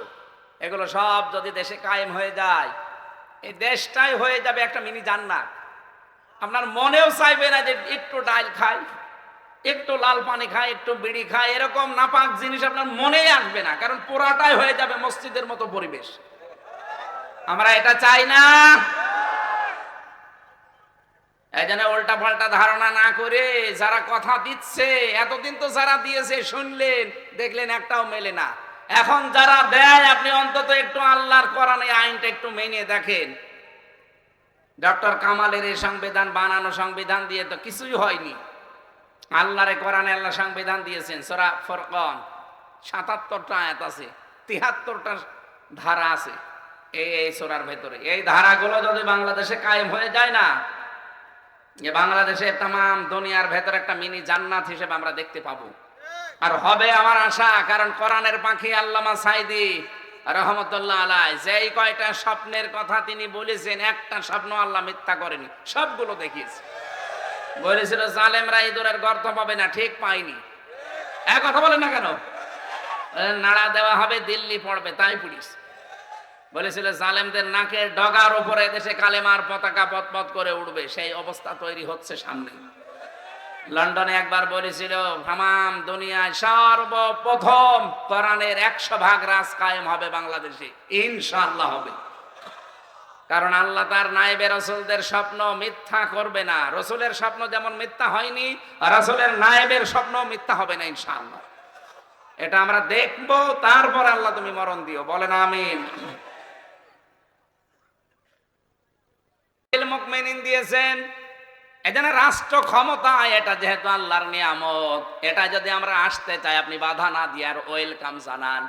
এগুলো সব যদি দেশে কায়েম হয়ে যায়, এই দেশটাই হয়ে যাবে একটা মিনি জান্নাত। আপনার মনেও চাইবে না যে একটু ডাল খাই, একটু লাল পানি খাই, একটু বিড়ি খাই, এরকম নাপাক জিনিস আপনার মনেই আসবে না, কারণ পুরাটাই হয়ে যাবে মসজিদের মতো পরিবেশ। আমরা এটা চাই না। এই জন্য উল্টা পাল্টা ধারণা না করে যারা কথা দিচ্ছে, এতদিন তো যারা দিয়েছে শুনলেন, দেখলেন একটাও মেলে না। এখন যারা দেয়, আপনি অন্তত একটু আল্লাহর কোরআনে আইনটা একটু মেনে দেখেন। ডক্টর কামালের এই সংবিধান বানানো সংবিধান দিয়ে তো কিছুই হয়নি। আল্লাহর কোরআনে আল্লাহ সংবিধান দিয়েছেন, সূরা ফুরকান 77টা আয়াত আছে, 73টা ধারা আছে এই সূরার ভেতরে। এই ধারাগুলো যদি বাংলাদেশে কায়েম হয়ে যায় না, যে বাংলাদেশে তাম দুনিয়ার ভেতরে একটা মিনি জান্নাত হিসেবে আমরা দেখতে পাবো। আর হবে আমার আশা, কারণ কোরআনের পাখি আল্লামা সাইদি রহমতুল্লাহ আলাইহি যেই কয়টা স্বপ্নের কথা তিনি বলেছেন, একটা স্বপ্ন আল্লাহ মিথ্যা করেনি, সবগুলো দেখিয়েছে। বলেছিল জালেমরা ইঁদুরের গর্ত পাবে না, ঠিক পাইনি। এক কথা বলেন না কেন? নাড়া দেওয়া হবে, দিল্লি পড়বে, তাই পুলিশ বলেছিল জালেমদের নাকের ডগার উপরে দেশে কালেমার পতাকা পথ করে উঠবে, সেই অবস্থা তৈরি হচ্ছে সামনে। লন্ডনে একবার বলেছিল তামাম দুনিয়ায় সর্বপ্রথম কোরআনের 100% রাজ কায়েম হবে বাংলাদেশে, ইনশাআল্লাহ হবে। কারণ আল্লাহ তার নায়েবে রাসূলদের স্বপ্ন মিথ্যা করবে না। রাসূলের স্বপ্ন যেমন মিথ্যা হয়নি, রাসূলের নায়েবের স্বপ্ন মিথ্যা হবে না ইনশাআল্লাহ। এটা আমরা দেখব, তারপর আল্লাহ তুমি মরণ দিও, বলেন আমিন। মুমিনিন দিয়েছেন, এজন্য রাষ্ট্র ক্ষমতা এটা যেহেতু আল্লাহর নিয়ামত, এটা যদি আমরা আসতে চাই, আপনি বাধা না দিয়ে আর ওয়েলকাম জানান।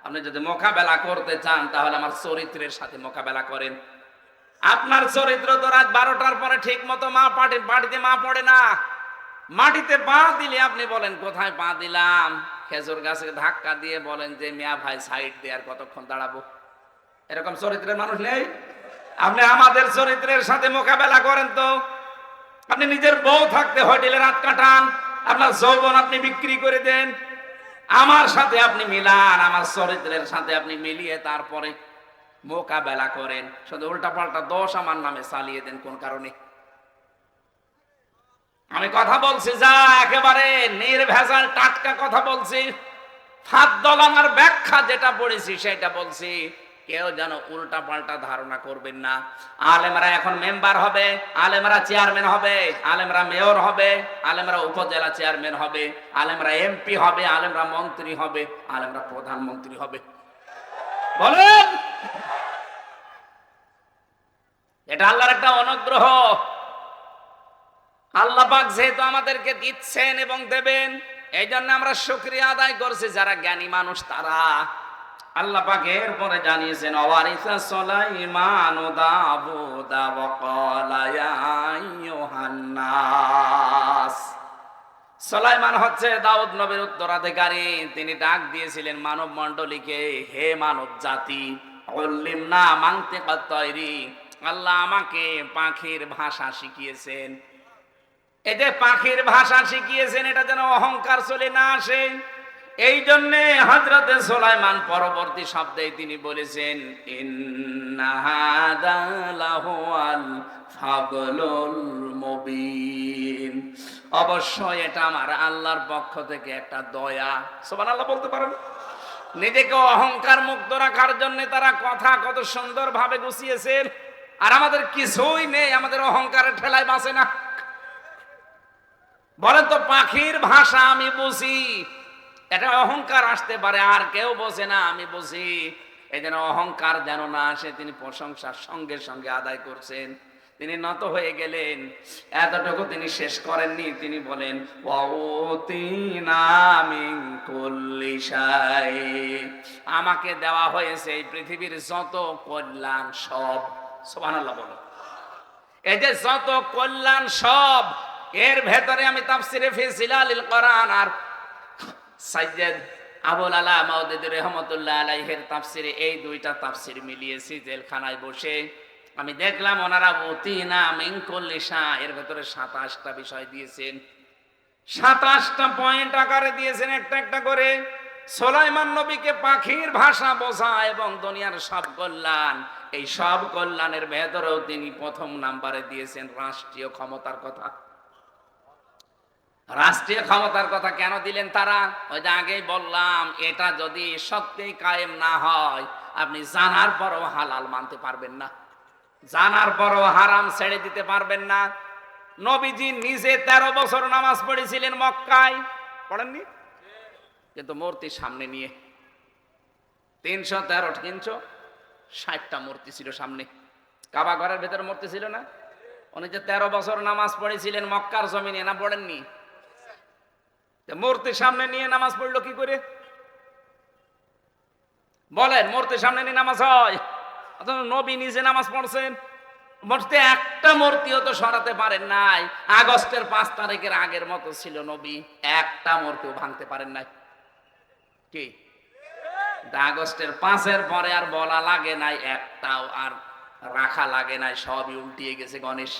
আপনি যদি মোকাবেলা করতে চান, তাহলে আমার চরিত্রের সাথে মোকাবেলা করেন। আপনার চরিত্র তো রাত 12টার পরে ঠিক মতো পাটিতে মা পড়ে না। মাটিতে পা দিলে আপনি বলেন কোথায় পা দিলাম, খেজুর গাছে ধাক্কা দিয়ে বলেন যে মিয়া ভাই সাইড দিয়ে আর কতক্ষণ দাঁড়াবো। এরকম চরিত্রের মানুষ নেই। আপনি আমাদের চরিত্রের সাথে মোকাবেলা করেন তো। আপনি নিজের বউ থাকতে হোটেলে রাত কাটান, আপনার যৌবন আপনি বিক্রি করে দেন, আমার সাথে আপনি মিলান, আমার চরিত্রের সাথে আপনি মিলিয়ে তারপরে মোকাবেলা করেন। শুধু উল্টা পাল্টা দোষ আমার নামে চালিয়ে দেন কোন কারণে? আমি কথা বলছি যা একেবারে নির্ভেজাল টাটকা কথা বলছি। ফাদ্দল আমার ব্যাখ্যা যেটা পড়েছি সেটা বলছি, কেউ যেন উল্টা পাল্টা ধারণা করবেন না। আলেমরা এখন মেম্বার হবে, আলেমরা চেয়ারম্যান হবে, আলেমরা মেয়র হবে, আলেমরা উপজেলা চেয়ারম্যান হবে, আলেমরা এমপি হবে, আলেমরা মন্ত্রী হবে, আলেমরা প্রধানমন্ত্রী হবে। বলেন, এটা আল্লাহর একটা অনুগ্রহ। আল্লাহ পাক যেহেতু আমাদেরকে দিচ্ছেন এবং দেবেন, এই জন্য আমরা শুকরিয়া আদায় করছি। যারা জ্ঞানী মানুষ তারা আল্লাহ পাক এরপরে জানিয়েছেন ওয়ারিসা সুলাইমান দাউদ ওয়া ক্বালা ইয়া আইয়ুহান নাস। সুলাইমান হচ্ছে দাউদ নবীর উত্তরাধিকারী। তিনি ডাক দিয়েছিলেন মানব মণ্ডলীকে, হে মানব জাতি, উল্লিমনা মানতিকাত তায়রি, আল্লাহ আমাকে পাখির ভাষা শিখিয়েছেন। এই যে পাখির ভাষা শিখিয়েছেন, এটা যেন অহংকার চলে না আসে। এই জন্যে হযরতে সুলাইমান পরবর্তী শব্দে তিনি বলেছেন, ইন্না হাযা লাহুয়াল ফাদলুল মুবিন, অবশ্যই এটা আমার আল্লাহর পক্ষ থেকে একটা দয়া। সুবহানাল্লাহ বলতে পারেন? নিজেকে অহংকার মুক্ত রাখার জন্য তারা কথা কত সুন্দর ভাবে গুছিয়েছেন, আর আমাদের কিছুই নেই, আমাদের অহংকারের ঠেলায় বাঁচে না। বলেন তো, পাখির ভাষা আমি বুঝি, এটা অহংকার আসতে পারে, আর কেউ বোঝে না, আমি বুঝি। এই জন্য অহংকার যেন না আসে, তিনি প্রশংসার সঙ্গে সঙ্গে আদায় করছেন। তিনি নত হয়ে গেলেন, এতটুকু তিনি শেষ করেননি, তিনি বলেন, ওয়াউতিনা মিন কুল্লি শাই, আমাকে দেওয়া হয়েছে এই পৃথিবীর যত কল্যাণ সব। সুবহানাল্লাহ বলো। এই যে যত কল্যাণ সব, এর ভেতরে আমি তাফসিরে ফি জিলালিল কোরআন আর সাইয়্যিদ আবুল আলা মাওদুদী রাহমাতুল্লাহ আলাইহির তাফসিরে এই দুইটা তাফসির মিলিয়েছি জেলখানায় বসে। আমি দেখলাম ওনারা ওতিনা মিন কুল্লি শাই এর ভেতরে 27টা বিষয় দিয়েছেন, 27টা পয়েন্ট আকারে দিয়েছেন একটা একটা করে। সুলাইমান নবীকে পাখির ভাষা বোঝা এবং দুনিয়ার সব কল্যাণ, এই সব কল্যাণের ভেতরেও তিনি প্রথম নাম্বারে দিয়েছেন রাষ্ট্রীয় ক্ষমতার কথা। রাষ্ট্রীয় ক্ষমতার কথা কেন দিলেন তারা? ওই যে আগেই বললাম, এটা যদি সত্যিই কায়েম না হয়, আপনি জানার পরও হালাল মানতে পারবেন না, জানার পরও হারাম ছেড়ে দিতে পারবেন না। নবীজি নিজে 13 বছর নামাজ পড়েছিলেন মক্কায়, পড়েননি? কিন্তু মূর্তি সামনে নিয়ে 360টা মূর্তি ছিল সামনে। কাবা ঘরের ভেতরে মূর্তি ছিল না? উনি যে 13 বছর নামাজ পড়েছিলেন মক্কার জমিনে, না পড়েননি? মূর্তি সামনে নিয়ে নামাজ পড়লো কি করে? বলেন, মূর্তি সামনে নিয়ে নামাজ হয়? নবী নিজে নামাজ পড়ছেন, মূর্তি একটা মূর্তিও তো সরাতে পারেন নাই। আগস্টের 5 তারিখের আগের মতো ছিল নবী, একটা মূর্তিও ভাঙতে পারেন নাই। কি আগস্টের 5-এর পরে আর বলা লাগে নাই, একটাও আর রাখা লাগে নাই, সবই উল্টিয়ে গেছে গণেশ।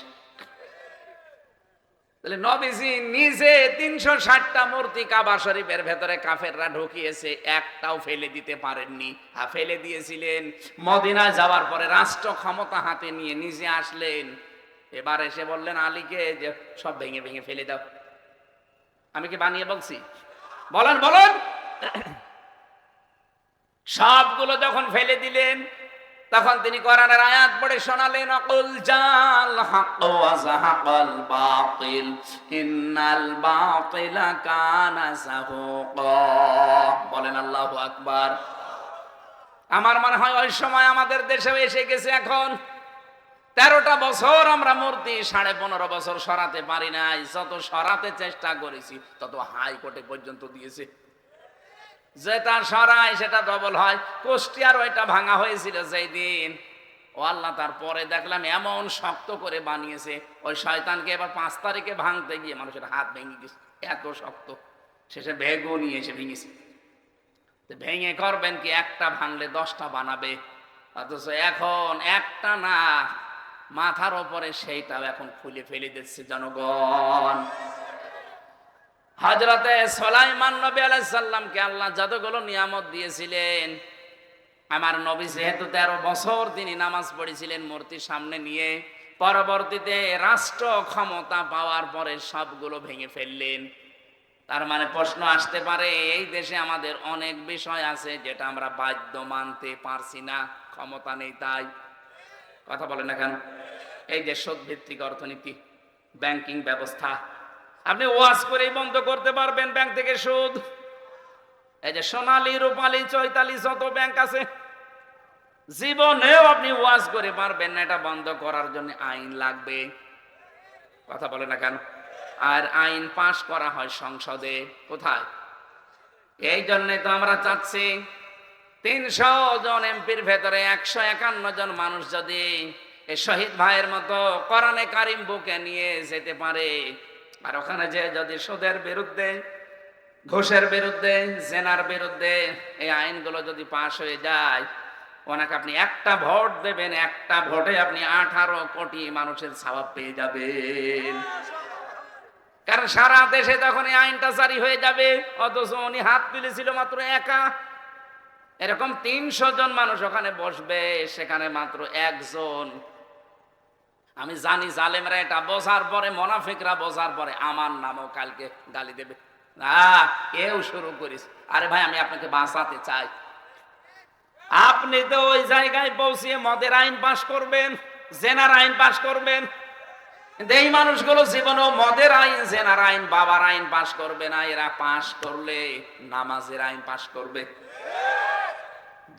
তাহলে নবীজি নিজে 360টা মূর্তি কাবা শরীফের ভেতরে কাফেররা ঢুকিয়েছে, একটাও ফেলে দিতে পারেননি। ফেলে দিয়েছিলেন মদিনায় যাওয়ার পরে, রাষ্ট্র ক্ষমতা হাতে নিয়ে নিজে আসলেন। এবার এসে বললেন আলীকে যে সব ভেঙে ভেঙে ফেলে দাও। আমি কি বানিয়ে বলছি? বলেন বলেন। সবগুলো যখন ফেলে দিলেন, তখন তিনি কোরআনের আয়াত পড়ে শোনালেন, আকুল জাল হক ওয়া যাহাকাল বাতিল ইন্নাল বাতিলা কানা যাহুকা। বলেন আল্লাহু আকবার। আমার মনে হয় ওই সময় আমাদের দেশেও এসে গেছে। এখন 13টা বছর আমরা মূর্তি 15.5 বছর সরাতে পারি নাই। যত সরাতে চেষ্টা করেছি তত হাইকোর্টে পর্যন্ত দিয়েছে। যেটা সরায় সেটা ডবল হয়। কুষ্টিয়ার ওইটা ভাঙা হয়েছিল যেই দিন, ও আল্লাহ, তারপরে দেখলাম এমন শক্ত করে বানিয়েছে, ওই শয়তানকে এবার 5 তারিখে ভাঙতে গিয়ে মানুষের হাত ভেঙে গেছে, এত শক্ত। শেষে বেগও নিয়ে এসে ভেঙেছে। ভেঙে করবেন কি, একটা ভাঙলে 10টা বানাবে, অথচ এখন একটা না, মাথার ওপরে সেইটাও এখন খুলে ফেলে দিচ্ছে জনগণ। হযরতে সুলাইমান নবী আলাইহিস সালামকে আল্লাহ যতগুলো নিয়ামত দিয়েছিলেন, আমার নবী যেহেতু 13 বছর তিনি নামাজ পড়েছিলেন মূর্তির সামনে নিয়ে, পরবর্তীতে রাষ্ট্র ক্ষমতা পাওয়ার পরে সবগুলো ভেঙে ফেললেন। তার মানে প্রশ্ন আসতে পারে, এই দেশে আমাদের অনেক বিষয় আছে যেটা আমরা বাধ্য মানতে পারছি না, ক্ষমতা নেই তাই। কথা বলেন না কেন? এই যে সুদ ভিত্তিক অর্থনীতি, ব্যাংকিং ব্যবস্থা, আপনি ওয়াজ করেই বন্ধ করতে পারবেন ব্যাংক থেকে সুদ। এই যে সোনালী, রূপালী, চৈতালি যত ব্যাংক আছে, জীবনেও আপনি ওয়াজ করে পারবেন না। এটা বন্ধ করার জন্য আইন লাগবে। কথা বলে না কেন? আর আইন পাশ করা হয় সংসদে। কোথায়? এই জন্যে তো আমরা চাচ্ছি 300 জন এমপির ভেতরে 151 জন মানুষ যদি এই শহীদ ভাইয়ের মতো কোরআনে কারিম বুকে নিয়ে যেতে পারে, আর ওখানে যে যদি সুদের বিরুদ্ধে, ঘুষের বিরুদ্ধে, জেনার বিরুদ্ধে এই আইনগুলো যদি পাশ হয়ে যায়, ওনাকে আপনি একটা ভোট দেবেন, একটা ভোটে আপনি 18 কোটি মানুষের সওয়াব পেয়ে যাবেন। কারণ সারা দেশে তখন এই আইনটা জারি হয়ে যাবে, অথচ উনি হাত তুলেছিল মাত্র একা। এরকম 300 জন মানুষ ওখানে বসবে, সেখানে মাত্র একজন। আমি জানি জালেমরা এটা বোঝার পরে, মোনাফিকরা বোঝার পরে আমার নামও কালকে গালি দেবে। কেউ শুরু করিস, আরে ভাই আমি আপনাকে বাঁচাতে চাই। আপনি তো ওই জায়গায় পৌঁছিয়ে মদের আইন পাশ করবেন, জেনার আইন পাশ করবেন, কিন্তু এই মানুষগুলো জীবনেও মদের আইন, জেনার আইন, বাবার আইন পাশ করবে না। এরা পাশ করলে নামাজের আইন পাশ করবে।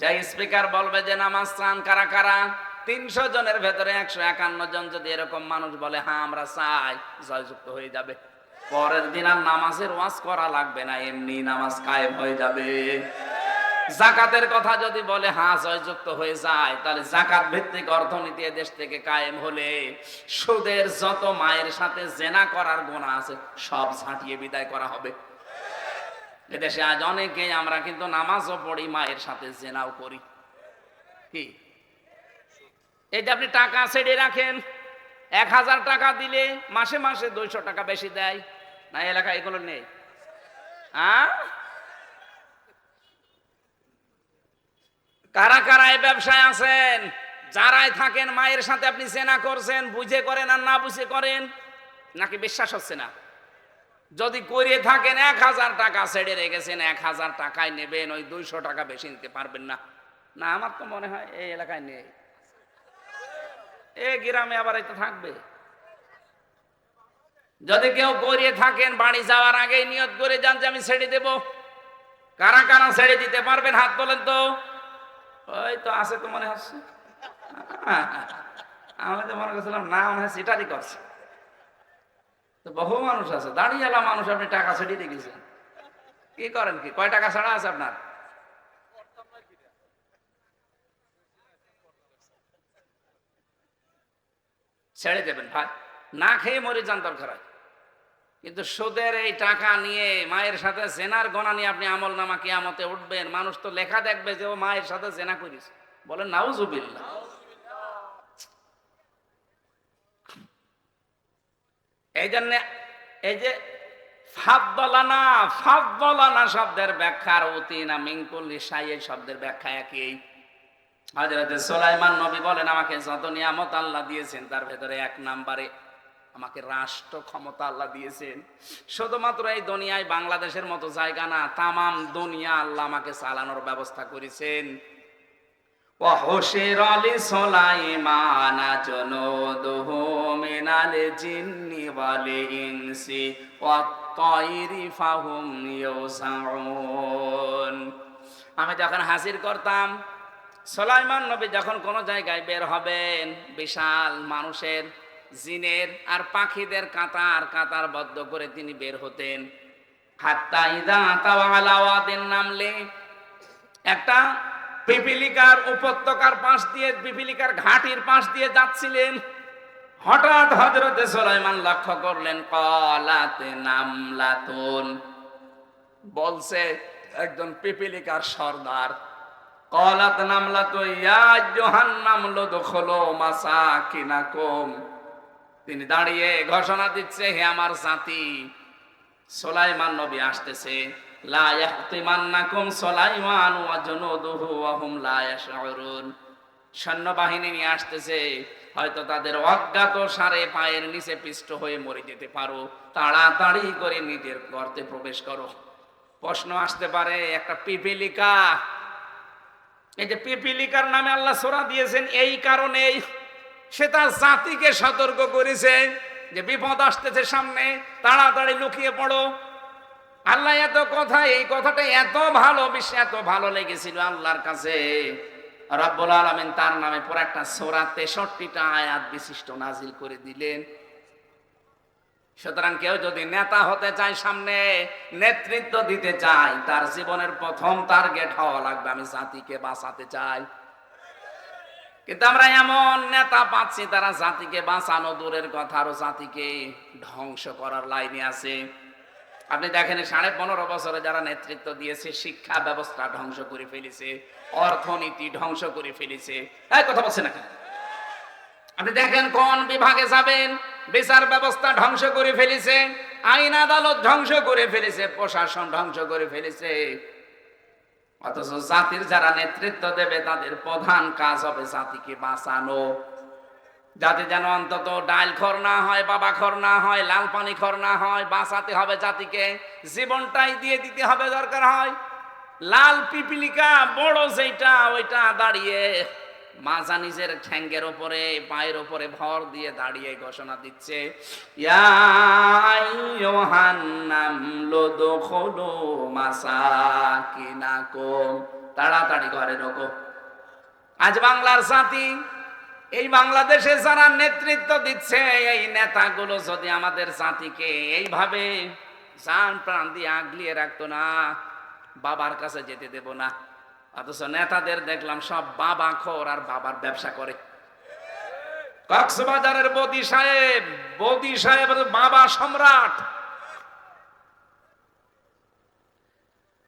যাই স্পিকার বলবে যে নামাজ চান কারা কারা, 300 জনের ভেতরে 151 জন যদি এরকম মানুষ বলে হ্যাঁ আমরা চাই, জয়যুক্ত হয়ে যাবে। পরের দিন আর নামাজের ওয়াজ করা লাগবে না, এমনি নামাজ কায়েম হয়ে যাবে। জাকাতের কথা যদি বলে হ্যাঁ জয়যুক্ত হয়ে যায়, তাহলে জাকাত ভিত্তিক অর্থনীতি দেশ থেকে কায়েম হলে সুদের যত মায়ের সাথে জেনা করার গুনাহ আছে সব ছাঁটিয়ে বিদায় করা হবে। এদেশে আজ অনেকেই আমরা কিন্তু নামাজও পড়ি, মায়ের সাথে জেনাও করি। কি এই যে আপনি টাকা ছেড়ে রাখেন, 1000 টাকা দিলে মাসে মাসে 200 টাকা বেশি দেয় না? এলাকায় এগুলো নেই? কারা কারা এই ব্যবসায় আছেন? যারাই থাকেন মায়ের সাথে আপনি জেনা করছেন, বুঝে করেন আর না বুঝে করেন, নাকি বিশ্বাস হচ্ছে না? যদি করে থাকেন 1000 টাকা ছেড়ে রেখেছেন, 1000 টাকায় নেবেন, ওই 200 টাকা বেশি নিতে পারবেন না? না, আমার তো মনে হয় এই এলাকায় নেই। এই গ্রামে আবার এই তো থাকবে। যদি কেউ করিয়ে থাকেন, বাড়ি যাওয়ার আগেই নিয়ত করে যান যে আমি ছেড়ে দেব। কারা কারা ছেড়ে দিতে পারবেন হাত তোলেন তো। ওই তো আছে তো মনে হচ্ছে, আমি তো মনে করছিলাম না মনে হয় সেটারই করছে। তো বহু মানুষ আছে, দাঁড়িয়েলা মানুষ, আপনি টাকা ছেড়ে দিয়ে গেছেন। কি করেন, কি কয় টাকা ছাড়া আছে আপনার? ছেড়ে দেবেন ভাই, না খেয়ে মরে যান দরকার হয়। কিন্তু সুদের এই টাকা নিয়ে মায়ের সাথে জেনার গোনা নিয়ে আপনি আমল নামা কিয়ামতে উঠবেন, মানুষ তো লেখা দেখবে যে ও মায়ের সাথে জেনা করিস, বলেন নাউজুবিল্লাহ। এই জন্য এই যে ফাদ্দালানা, ফাদ্দালানা শব্দের ব্যাখ্যার উতিনা মিনকুল্লি শাই এই শব্দের ব্যাখ্যা একই। হযরত সুলাইমান নবী বলেন আমাকে যত নিয়ামত আল্লাহ দিয়েছেন তার ভেতরে 1 নম্বরে আমাকে রাষ্ট্র ক্ষমতা আল্লাহ দিয়েছেন। শুধুমাত্র এই দুনিয়ায় বাংলাদেশের মতো জায়গা না, তামাম দুনিয়া আল্লাহ আমাকে চালানোর ব্যবস্থা করেছেন। ওয়া হুশিরা লিসুলাইমানা জুনুদুহু মিনাল জিন্নি ওয়াল ইনসি ওয়াত তায়রি ফাহুম ইউসাউন। আমি যখন হাজির করতাম, সুলাইমান নবী যখন কোনো জায়গায় বের হবেন, বিশাল মানুষের, জিনের আর পাখিদের কাতার কাতার বদ্ধ করে তিনি বের হতেন। হাত্তা ইযা তাওয়া আলা ওয়াদিন নামলে, একটা পিপিলিকার উপত্যকার পাশ দিয়ে, পিপিলিকার ঘাটির পাশ দিয়ে যাচ্ছিলেন। হঠাৎ হযরত সুলাইমান লক্ষ্য করলেন ক্বালাত নামলাতুন, বলছে একজন পিপিলিকার সর্দার, ক্বালাত নামলাতু ইয়া আইয়ুহান নামলু দুখুলু মাসাকিনাকুম। তিনি দাঁড়িয়ে ঘোষণা দিচ্ছে, হে আমার জাতি, সুলাইমান নবী আসতেছে। লা ইয়াহতিমান্নাকুম সুলাইমান ওয়া জুনুদুহু ওয়া হুম লা ইয়াশউরুন। সৈন্যবাহিনী নিয়ে আসতেছে, হয়তো তাদের অজ্ঞাত সারে পায়ের নিচে পিষ্ট হয়ে মরে যেতে পারো, তাড়াতাড়ি করে নিজের গর্তে প্রবেশ করো। প্রশ্ন আসতে পারে, একটা পিপিলিকা, এই যে পিপিলিকার নামে আল্লাহ সূরা দিয়েছেন এই কারণেই, সে তার জাতিকে সতর্ক করেছে যে বিপদ আসতেছে সামনে, তাড়াতাড়ি লুকিয়ে পড়ো। আল্লাহ এত কথা, এই কথাটা এত ভালোবেসে, এত ভালো লেগেছিল আল্লাহর কাছে, রব্বুল আলামিন তার নামে পুরো একটা সূরা 63টা আয়াত বিশিষ্ট নাজিল করে দিলেন। সুতরাং কেউ যদি নেতা হতে চায়, সামনে নেতৃত্ব দিতে চায়, তার জীবনের প্রথম টার্গেট হওয়া লাগবে আমি জাতিকে বাঁচাতে চাই। কিন্তু আমরা এমন নেতা পাচ্ছি তারা জাতিকে বাঁচানো দূরের কথা, আরো জাতিকে ধ্বংস করার লাইনে আছে। আপনি দেখেন 15.5 বছরে যারা নেতৃত্ব দিয়েছে, শিক্ষা ব্যবস্থা ধ্বংস করে ফেলেছে, অর্থনীতি ধ্বংস করে ফেলেছে। এই কথা বলছে না কেন? আপনি দেখেন কোন বিভাগে যাবেন, বিচার ব্যবস্থা ধ্বংস করে ফেলেছে, আইন আদালত ধ্বংস করে ফেলেছে, প্রশাসন ধ্বংস করে ফেলেছে। অথচ জাতির যারা নেতৃত্ব দেবে তাদের প্রধান কাজ হবে জাতিকে বাঁচানো, যাতে যেন অন্তত ডাল খর না হয়, বাবা খর না হয়, লাল পানি খর না হয়। বাঁচাতে হবে জাতিকে, জীবনটাই দিয়ে দিতে হবে দরকার হয়। লাল পিপিলিকা বড় যেটা ওইটা দাঁড়িয়ে মাজা নিজের ঠ্যাঙ্গের ওপরে পায়ের ওপরে ভর দিয়ে দাঁড়িয়ে ঘোষণা দিচ্ছে, ইয়া আইয়ুহান্নাম লুদখুলু মাসাকিনাকুম, তাড়াতাড়ি ঘরে ঢোকো। আজ বাংলার জাতি, এই বাংলাদেশে যারা নেতৃত্ব দিচ্ছে এই নেতাগুলো যদি আমাদের জাতিকে এইভাবে জান প্রাণ দিয়ে আগলিয়ে রাখতো না, বাবার কাছে যেতে দেব না। অথচ নেতাদের দেখলাম সব বাবা খোর আর বাবার ব্যবসা করে। কক্সবাজারের বদি সাহেব বাবা সম্রাট,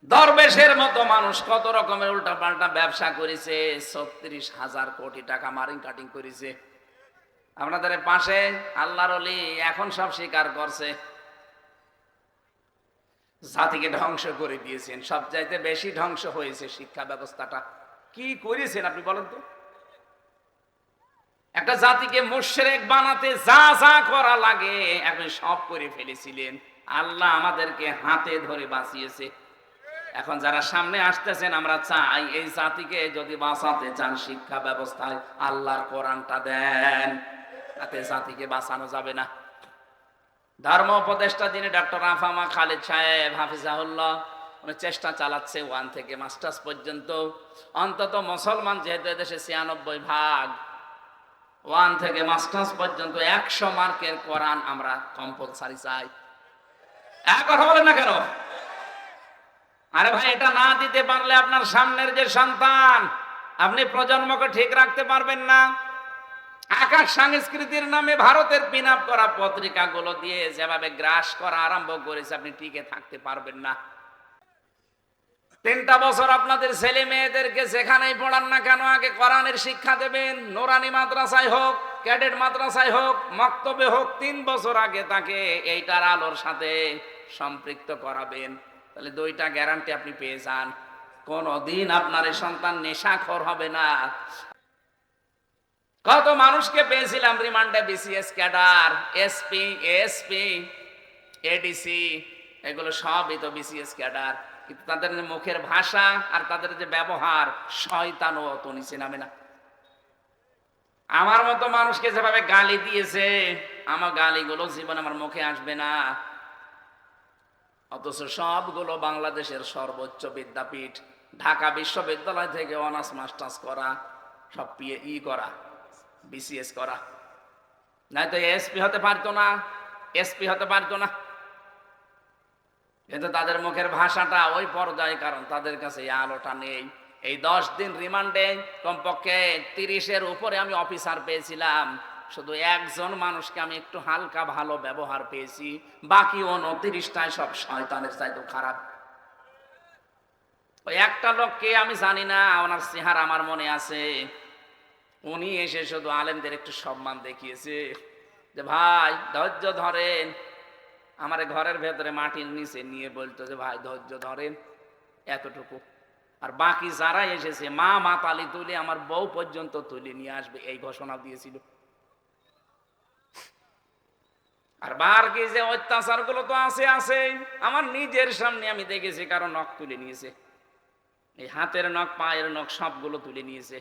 দরবেশের মতো মানুষ কত রকমের উল্টা পাল্টা ব্যবসা করেছে, ৩৬,০০০ কোটি টাকা মারিং কাটিং করেছে। আপনাদের পাশে আল্লাহর ওলি এখন সব স্বীকার করছে, জাতিকে ধ্বংস করে দিয়েছেন। সবচাইতে বেশি ধ্বংস হয়েছে শিক্ষা ব্যবস্থাটা। কি করেছেন আপনি বলেন তো? একটা জাতিকে মুশরিক বানাতে যা যা করা লাগে আপনি সব করে ফেলেছিলেন। আল্লাহ আমাদেরকে হাতে ধরে বাঁচিয়েছে। এখন যারা সামনে আসতেছেন, আমরা চাই এই জাতিকে যদি বাঁচাতে চান শিক্ষা ব্যবস্থায় আল্লাহর কোরআনটা দেন, তাতে জাতিকে বাঁচানো যাবে না। ধর্ম উপদেষ্টা যিনি ডক্টর আফামা খালিদ সাহেব হাফিজাহুল্লাহ, উনি চেষ্টা চালাচ্ছে 1 থেকে মাস্টার্স পর্যন্ত অন্তত মুসলমান যেহেতু এদেশে 96%, 1 থেকে মাস্টার্স পর্যন্ত 100 মার্কের কোরআন আমরা কম্পালসারি চাই। এক কথা বলেন না কেন? আরে ভাই, এটা না দিতে পারলে আপনার সামনের যে সন্তান, আপনি প্রজন্মকে ঠিক রাখতে পারবেন না। আকাশ সংস্কৃতির নামে ভারতের পিন আপ করা পত্রিকাগুলো দিয়ে যেভাবে গ্রাস করা আরম্ভ করেছে, আপনি টিকে থাকতে পারবেন না। 3টা বছর আপনাদের ছেলে মেয়েদেরকে যেখানেই পড়ান না কেন আগে কোরআনের শিক্ষা দেবেন। নুরানি মাদ্রাসায় হোক, ক্যাডেট মাদ্রাসায় হোক, মক্তবে হোক, 3 বছর আগে তাকে এইটার আলোর সাথে সম্পৃক্ত করাবেন। তাহলে 2টা গ্যারান্টি আপনি পেয়ে যান, কোনদিন আপনার এই সন্তান নেশাখোর হবে না। কত মানুষকে পেয়েছিলাম রিমান্ডে, BCS cadre, SP, ASP, ADC, এগুলো সবই তো বিসিএস ক্যাডার। কিন্তু তাদের মুখের ভাষা আর তাদের যে ব্যবহার, শয়তানও অত নিচে নামে না। আমার মতো মানুষকে যেভাবে গালি দিয়েছে, আমার গালিগুলো জীবন আমার মুখে আসবে না। অথচ সবগুলো বাংলাদেশের সর্বোচ্চ বিদ্যাপীঠ, ঢাকা বিশ্ববিদ্যালয় থেকে অনার্স মাস্টার্স করা, সব পিএই করা, বিসিএস করা। নাই তো এসপি হতে পারতো না, এসপি হতে পারতো না। কিন্তু তাদের মুখের ভাষাটা ওই পর্যায়ে, কারণ তাদের কাছে এই আলোটা নেই। এই 10 দিন রিমান্ডে কমপক্ষে 30-এর উপরে আমি অফিসার পেয়েছিলাম। শুধু একজন মানুষকে আমি একটু হালকা ভালো ব্যবহার পেয়েছি, বাকি 29টায় সব শয়তানের চাইতে খারাপ। ওই একটা লোককে আমি জানি না, ওনার চেহারা আমার মনে আছে। উনি এসে শুধু আলেমদের একটু সম্মান দেখিয়েছে যে ভাই ধৈর্য ধরেন। আমার ঘরের ভেতরে মাটির নিচে নিয়ে বলতো যে ভাই ধৈর্য ধরেন, এতটুকু। আর বাকি যারা এসেছে মা মাতালি তুলে আমার বউ পর্যন্ত তুলে নিয়ে আসবে, এই ঘোষণা দিয়েছিল। আর বাকি যে অত্যাচার গুলো তো আছে, আমার নিজের সামনে আমি দেখেছি, কারো নখ তুলে নিয়েছে, এই হাতের নখ, পায়ের নখ সবগুলো তুলে নিয়েছে।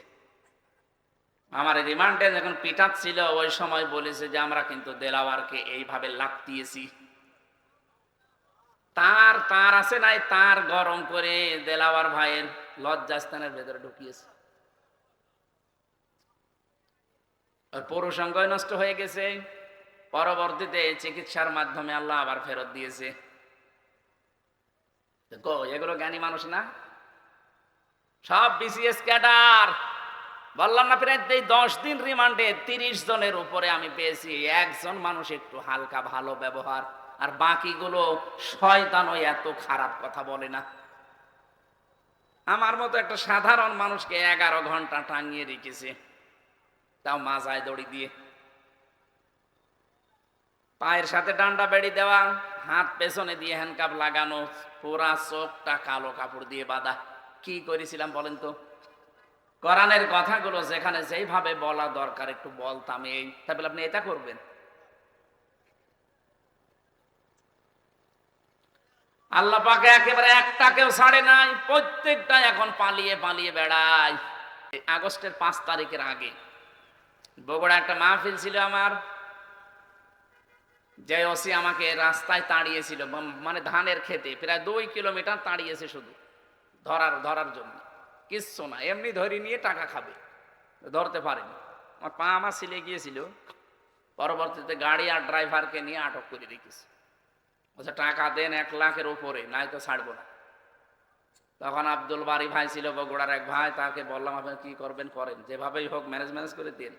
আমার রিমান্ডে যখন পিটাচ্ছিল ওই সময় বলেছে যে আমরা কিন্তু দেলাওয়ারকে এইভাবে লাফতিয়েছি। তার আছে নাই, তার গরম করে দেলাওয়ার ভাইয়ের লজ্জাস্থানের ভেতরে ঢুকিয়েছে। পুরুষাঙ্গ নষ্ট হয়ে গেছে, পরবর্তীতে চিকিৎসার মাধ্যমে আল্লাহ আবার ফেরত দিয়েছে। এগুলো জ্ঞানী মানুষ না? সব বিসিএস ক্যাডার। বললাম না, প্রায় 10 দিন রিমান্ডে 30 জনের উপরে আমি পেয়েছি একজন মানুষ একটু হালকা ভালো ব্যবহার, আর বাকিগুলো শয়তান ওই এত খারাপ কথা বলে না। আমার মতো একটা সাধারণ মানুষকে 11 ঘন্টা টাঙিয়ে রেখেছে। তাও মাজায় দড়ি দিয়ে, পায়ের সাথে ডান্ডা বেড়ি দেওয়া, হাত পেছনে দিয়ে হ্যান্ডকাপ লাগানো, পুরা চোখটা কালো কাপড় দিয়ে বাঁধা। কি করেছিলাম বলেন তো? কোরআনের কথাগুলো যেখানে যেইভাবে বলা দরকার একটু বলতাম, এই তাহলে আপনি এটা করবেন? আল্লাহ পাকে একেবারে একটাকেও ছাড়ে নাই, প্রত্যেকটা এখন পালিয়ে পালিয়ে বেড়ায়। আগস্টের 5 তারিখের আগে বগুড়া একটা মাহফিল ছিল আমার, যে ওসি আমাকে রাস্তায় তাড়িয়েছিল, মানে ধানের খেতে প্রায় 2 কিলোমিটার তাড়িয়েছে শুধু ধরার জন্য। কিচ্ছু না, এমনি ধরে নিয়ে টাকা খাবে, ধরতে পারেনি। আমার পা আমার ছিলে গিয়েছিল, পরবর্তীতে গাড়ি আর ড্রাইভারকে নিয়ে আটক করে রেখেছে। বলছে টাকা দেন 1 লাখের উপরে, নাই তো ছাড়বো না। তখন আব্দুল বারি ভাই ছিল বগুড়ার এক ভাই, তাকে বললাম আপনি কি করবেন করেন, যেভাবেই হোক ম্যানেজ করে দেন,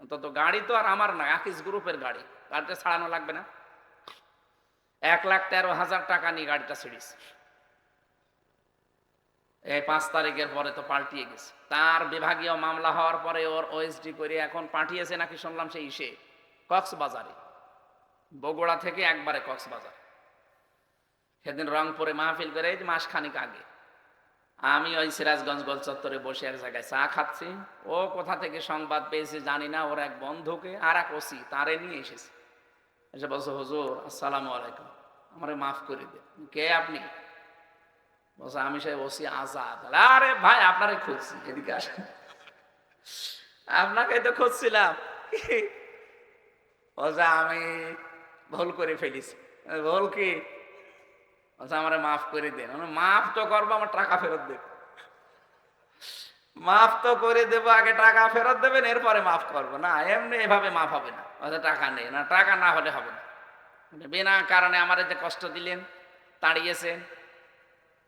অন্তত গাড়ি তো আর আমার না, আকিস গ্রুপের গাড়ি, গাড়িটা ছাড়ানো লাগবে না। 1,13,000 টাকা নিয়ে গাড়িটা ছেড়েছে। এই 5 তারিখের পরে তো পাল্টিয়ে গেছে। তার বিভাগীয় মামলা হওয়ার পরে ওর ওএসডি করে এখন পাঠিয়েছে নাকি শুনলাম সেই কক্সবাজারে, বগুড়া থেকে একবারে কক্সবাজার। সেদিন রংপুরে মাহফিল করে এই মাসখানিক আগে আমি ওই সিরাজগঞ্জ গোল চত্বরে বসে এক জায়গায় চা খাচ্ছি। ও কোথা থেকে সংবাদ পেয়েছে জানি না, ওর এক বন্ধুকে আর এক ওসি তারে নিয়ে এসেছে, এসে বলছে হুজুর আসসালামু আলাইকুম, আমারে মাফ করে দে। কে আপনি? বলছে আমি সেই ওসি আজাদ। আরে ভাই আপনারে খুঁজছি, এদিকে আসেন, আপনাকে তো খুঁজছিলাম। বলছে আমি ভুল করে ফেলেছি। ভুল কি? বলছে আমারে মাফ করে দেন। মাফ তো করবো, আমার টাকা ফেরত দেব। মাফ তো করে দেবো, আগে টাকা ফেরত দেবেন, এরপরে মাফ করবো না, এমনি এভাবে মাফ হবে না। বলছে টাকা নেই না, টাকা না হলে হবে না। বিনা কারণে আমার যে কষ্ট দিলেন, তাড়িয়েছেন,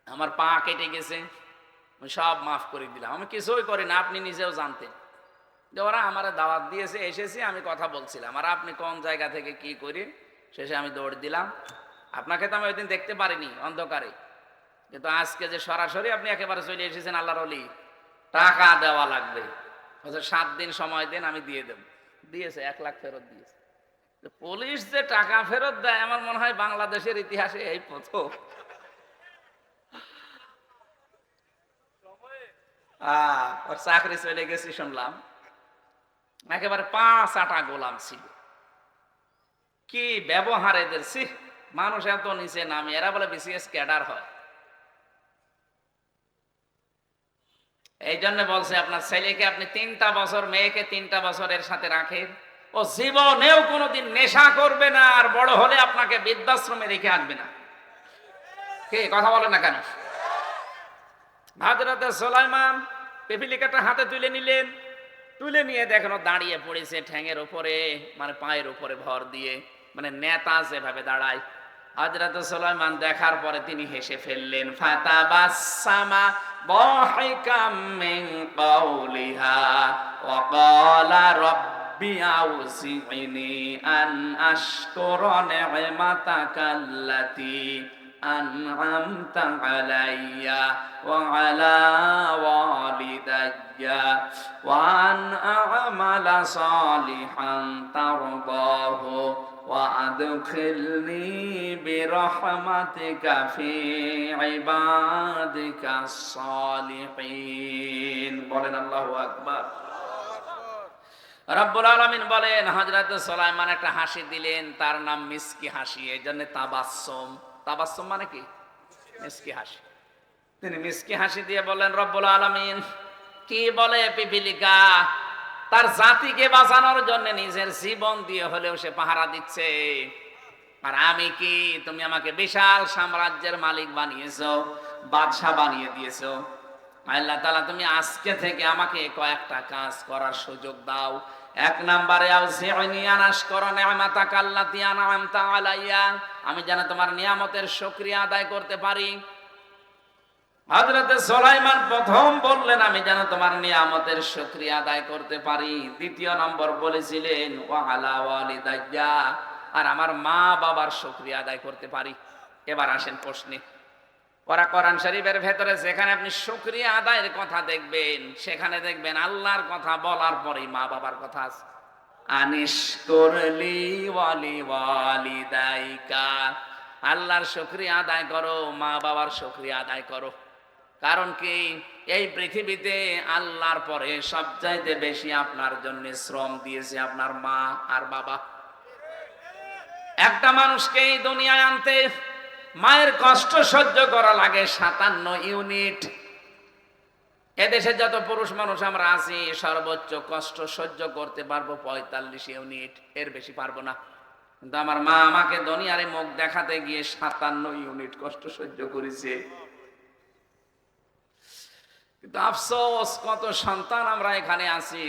আমার পা কেটে গেছে, সব মাফ করে দিলাম। আমি কিছুই করি না, আপনি নিজেও জানতেন যে ওরা আমার দাওয়াত দিয়েছে, এসেছি, আমি কথা বলছিলাম, আর আপনি কোন জায়গা থেকে কি করি, শেষে আমি দৌড় দিলাম। আপনাকে তো আমি ওই দিন দেখতে পারিনি অন্ধকারে, কিন্তু আজকে যে সরাসরি আপনি একেবারে চলে এসেছেন, আল্লাহর ওলি, টাকা দেওয়া লাগবে। 7 দিন সময় দেন, আমি দিয়ে দেব। দিয়েছে, 1 লাখ ফেরত দিয়েছে। পুলিশ যে টাকা ফেরত দেয়, আমার মনে হয় বাংলাদেশের ইতিহাসে এই প্রথম। ওর চাকরি চলে গেছি শুনলাম, একেবারে 5 আটা গোলাম ছিল। কি ব্যবহার এদের! মানুষ এত নিচে নামে, এরা বলে বিসিএস ক্যাডার হয়। এই জন্য বলছে আপনার ছেলেকে আপনি 3টা বছর, মেয়েকে 3টা বছরের সাথে রাখেন, ও জীবনেও কোনোদিন নেশা করবে না, আর বড় হলে আপনাকে বৃদ্ধাশ্রমে রেখে আসবে না। কে কথা বলে না কেন? হযরত সুলাইমান পিপিলিকাটা হাতে তুলে নিলেন, তুলে নিয়ে দেখেন দাঁড়িয়ে পড়েছে ঠ্যাঙের উপরে, মানে পায়ের উপরে ভর দিয়ে, মানে নেতা যেভাবে দাঁড়ায়। হযরত সুলাইমান দেখার পরে তিনি হেসে ফেললেন, ফাতাবাসসামা দাহিকাম মিন কাওলিহা ওয়া ক্বালা রাব্বি আউযি'নি আন আশকুরা নি'মাতাকাল্লাতী আন'আমতা আলাইয়া ওয়া আলা ওয়ালিদাইয়া ওয়া আন আ'মালা সালিহান তারদাহু ওয়া আদখিলনি বিরহমাতিকা ফি ইবাদিকাস সালিহিন। বলেন আল্লাহু আকবার। রব্বুল আলামিন বলেন হযরত সুলাইমান একটা হাসি দিলেন, তার নাম মিসকি হাসি, এই জন্য তাবাসসুম। তাবাসসুম মানে কি? মিসকি হাসি। তিনি মিসকি হাসি দিয়ে বলেন, রব্বুল আলামিন কি বলে পিপিলিকা তার জাতিকে বাঁচানোর জন্য নিজের জীবন দিয়ে হলেও সে পাহারা দিচ্ছে, আর আমি কি? তুমি আমাকে বিশাল সাম্রাজ্যের মালিক বানিয়েছো, বাদশা বানিয়ে দিয়েছো। আল্লাহ তাআলা তুমি আজকে থেকে আমাকে কয়েকটা কাজ করার সুযোগ দাও। 1 নম্বরে আউযি'নি আন আশকুরা নি'মাতাকাল্লাতী আন'আমতা আলাইয়া, আমি যেন তোমার নিয়ামতের শুকরিয়া আদায় করতে পারি। হযরত সুলাইমান প্রথম বললেন আমি যেন তোমার নিয়ামতের শুকরিয়া আদায় করতে পারি। দ্বিতীয় নম্বর বলেছিলেন ওয়া আলা ওয়ালিদাইয়া, আর আমার মা বাবার শুকরিয়া আদায় করতে পারি। এবার আসেন প্রশ্নে, ওরা কোরআন শরীফের ভেতরে যেখানে আপনি শুকরিয়া আদায়ের কথা দেখবেন, সেখানে দেখবেন আল্লাহর কথা বলার পরেই মা বাবার কথা আছে। আনিশকুরলি ওয়ালি ওয়ালিদাইকা, আল্লাহর শুকরিয়া আদায় করো, মা বাবার শুকরিয়া আদায় করো। কারণ কি, এই পৃথিবীতে আল্লাহর পরে সবচাইতে বেশি আপনার জন্য শ্রম দিয়েছে আপনার মা আর বাবা। একটা মানুষকে এই দুনিয়ায় আনতে মায়ের কষ্ট সহ্য করা লাগে 57 ইউনিট। এদেশে যত পুরুষ মানুষ আমরা আছি, সর্বোচ্চ কষ্ট সহ্য করতে পারবো 45 ইউনিট, এর বেশি পারবো না। কিন্তু আমার মা আমাকে দুনিয়ারে মুখ দেখাতে গিয়ে 57 ইউনিট কষ্ট সহ্য করেছে। কিন্তু আফসোস, কত সন্তান আমরা এখানে আছি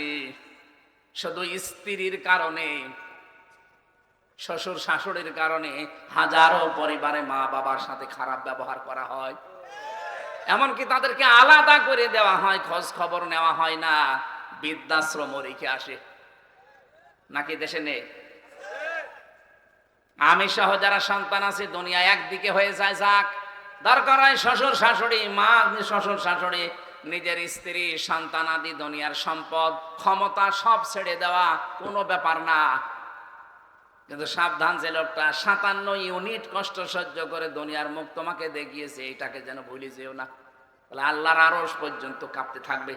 শুধু স্ত্রীর কারণে, শ্বশুর শাশুড়ির কারণে হাজারো পরিবারে মা বাবার সাথে খারাপ ব্যবহার করা হয়। এমনকি তাদেরকে আলাদা করে দেওয়া হয়, খোঁজ খবর নেওয়া হয় না, বৃদ্ধাশ্রম রেখে আসে। নাকি দেশে নেই? আমি সহ যারা সন্তান আছে, দুনিয়া একদিকে হয়ে যায়, যাক, দরকার হয় শ্বশুর শাশুড়ি, মা শ্বশুর শাশুড়ি, নিজের স্ত্রী, সন্তান আদি দুনিয়ার সম্পদ ক্ষমতা সব ছেড়ে দেওয়া কোনো ব্যাপার না। কিন্তু সাবধান, যে লোকটা 57 ইউনিট কষ্ট সহ্য করে দুনিয়ার মুখ তোমাকে দেখিয়েছে, এটাকে যেন ভুলে যেও না, তাহলে আল্লাহর আরশ পর্যন্ত কাঁপতে থাকবে।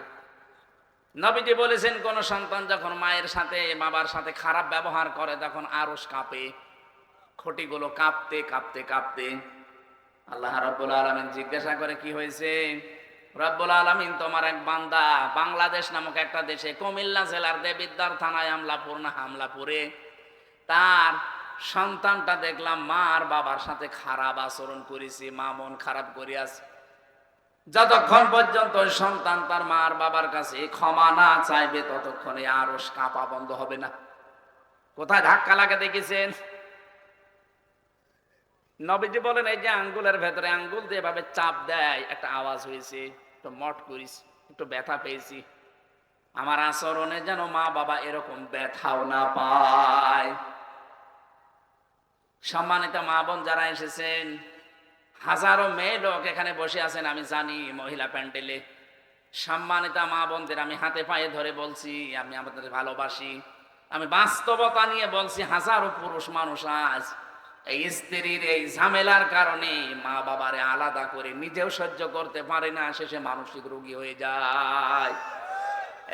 নবীজি বলেছেন, কোন সন্তান যখন মায়ের সাথে বাবার সাথে খারাপ ব্যবহার করে, তখন আরশ কাঁপে, খুঁটিগুলো কাঁপতে কাঁপতে কাঁপতে। আল্লাহ রাব্বুল আলামিন জিজ্ঞাসা করে, কি হয়েছে? রব্বুল আলামিন, তোমার এক বান্দা বাংলাদেশ নামক একটা দেশে, কুমিল্লা জেলার দেবিদ্বার থানায় হামলাপুরে তার সন্তানটা দেখলাম মা আর বাবার সাথে খারাপ আচরণ করেছে, মা মন খারাপ করিয়াছে। যতক্ষণ পর্যন্ত ওই সন্তান তার মা আর বাবার কাছে ক্ষমা না চাইবে, ততক্ষণে আরশ কাঁপা বন্ধ হবে না। কোথায় ধাক্কা লাগে দেখেছেন? নবীজি বলেন, এই যে আঙ্গুলের ভেতরে আঙ্গুল দিয়ে এভাবে চাপ দেয়, একটা আওয়াজ হয়েছে, একটু মট করিস, একটু ব্যথা পেয়েছি। আমার আচরণে যেন মা বাবা এরকম ব্যথাও না পায়। সম্মানিত মা বোন যারা এসেছেন, হাজারো মেয়ে লোক এখানে বসে আছেন, আমি জানি, মহিলা প্যান্ডেলে। সম্মানিত মা বোনদের আমি হাতে পায়ে ধরে বলছি, আমি আমাদের ভালোবাসি। আমি বাস্তবতা নিয়ে বলছি, হাজারো পুরুষ মানুষ আজ এই স্ত্রীর এই ঝামেলার কারণে মা বাবারে আলাদা করে নিজেও সহ্য করতে পারে না, শেষে মানসিক রোগী হয়ে যায়।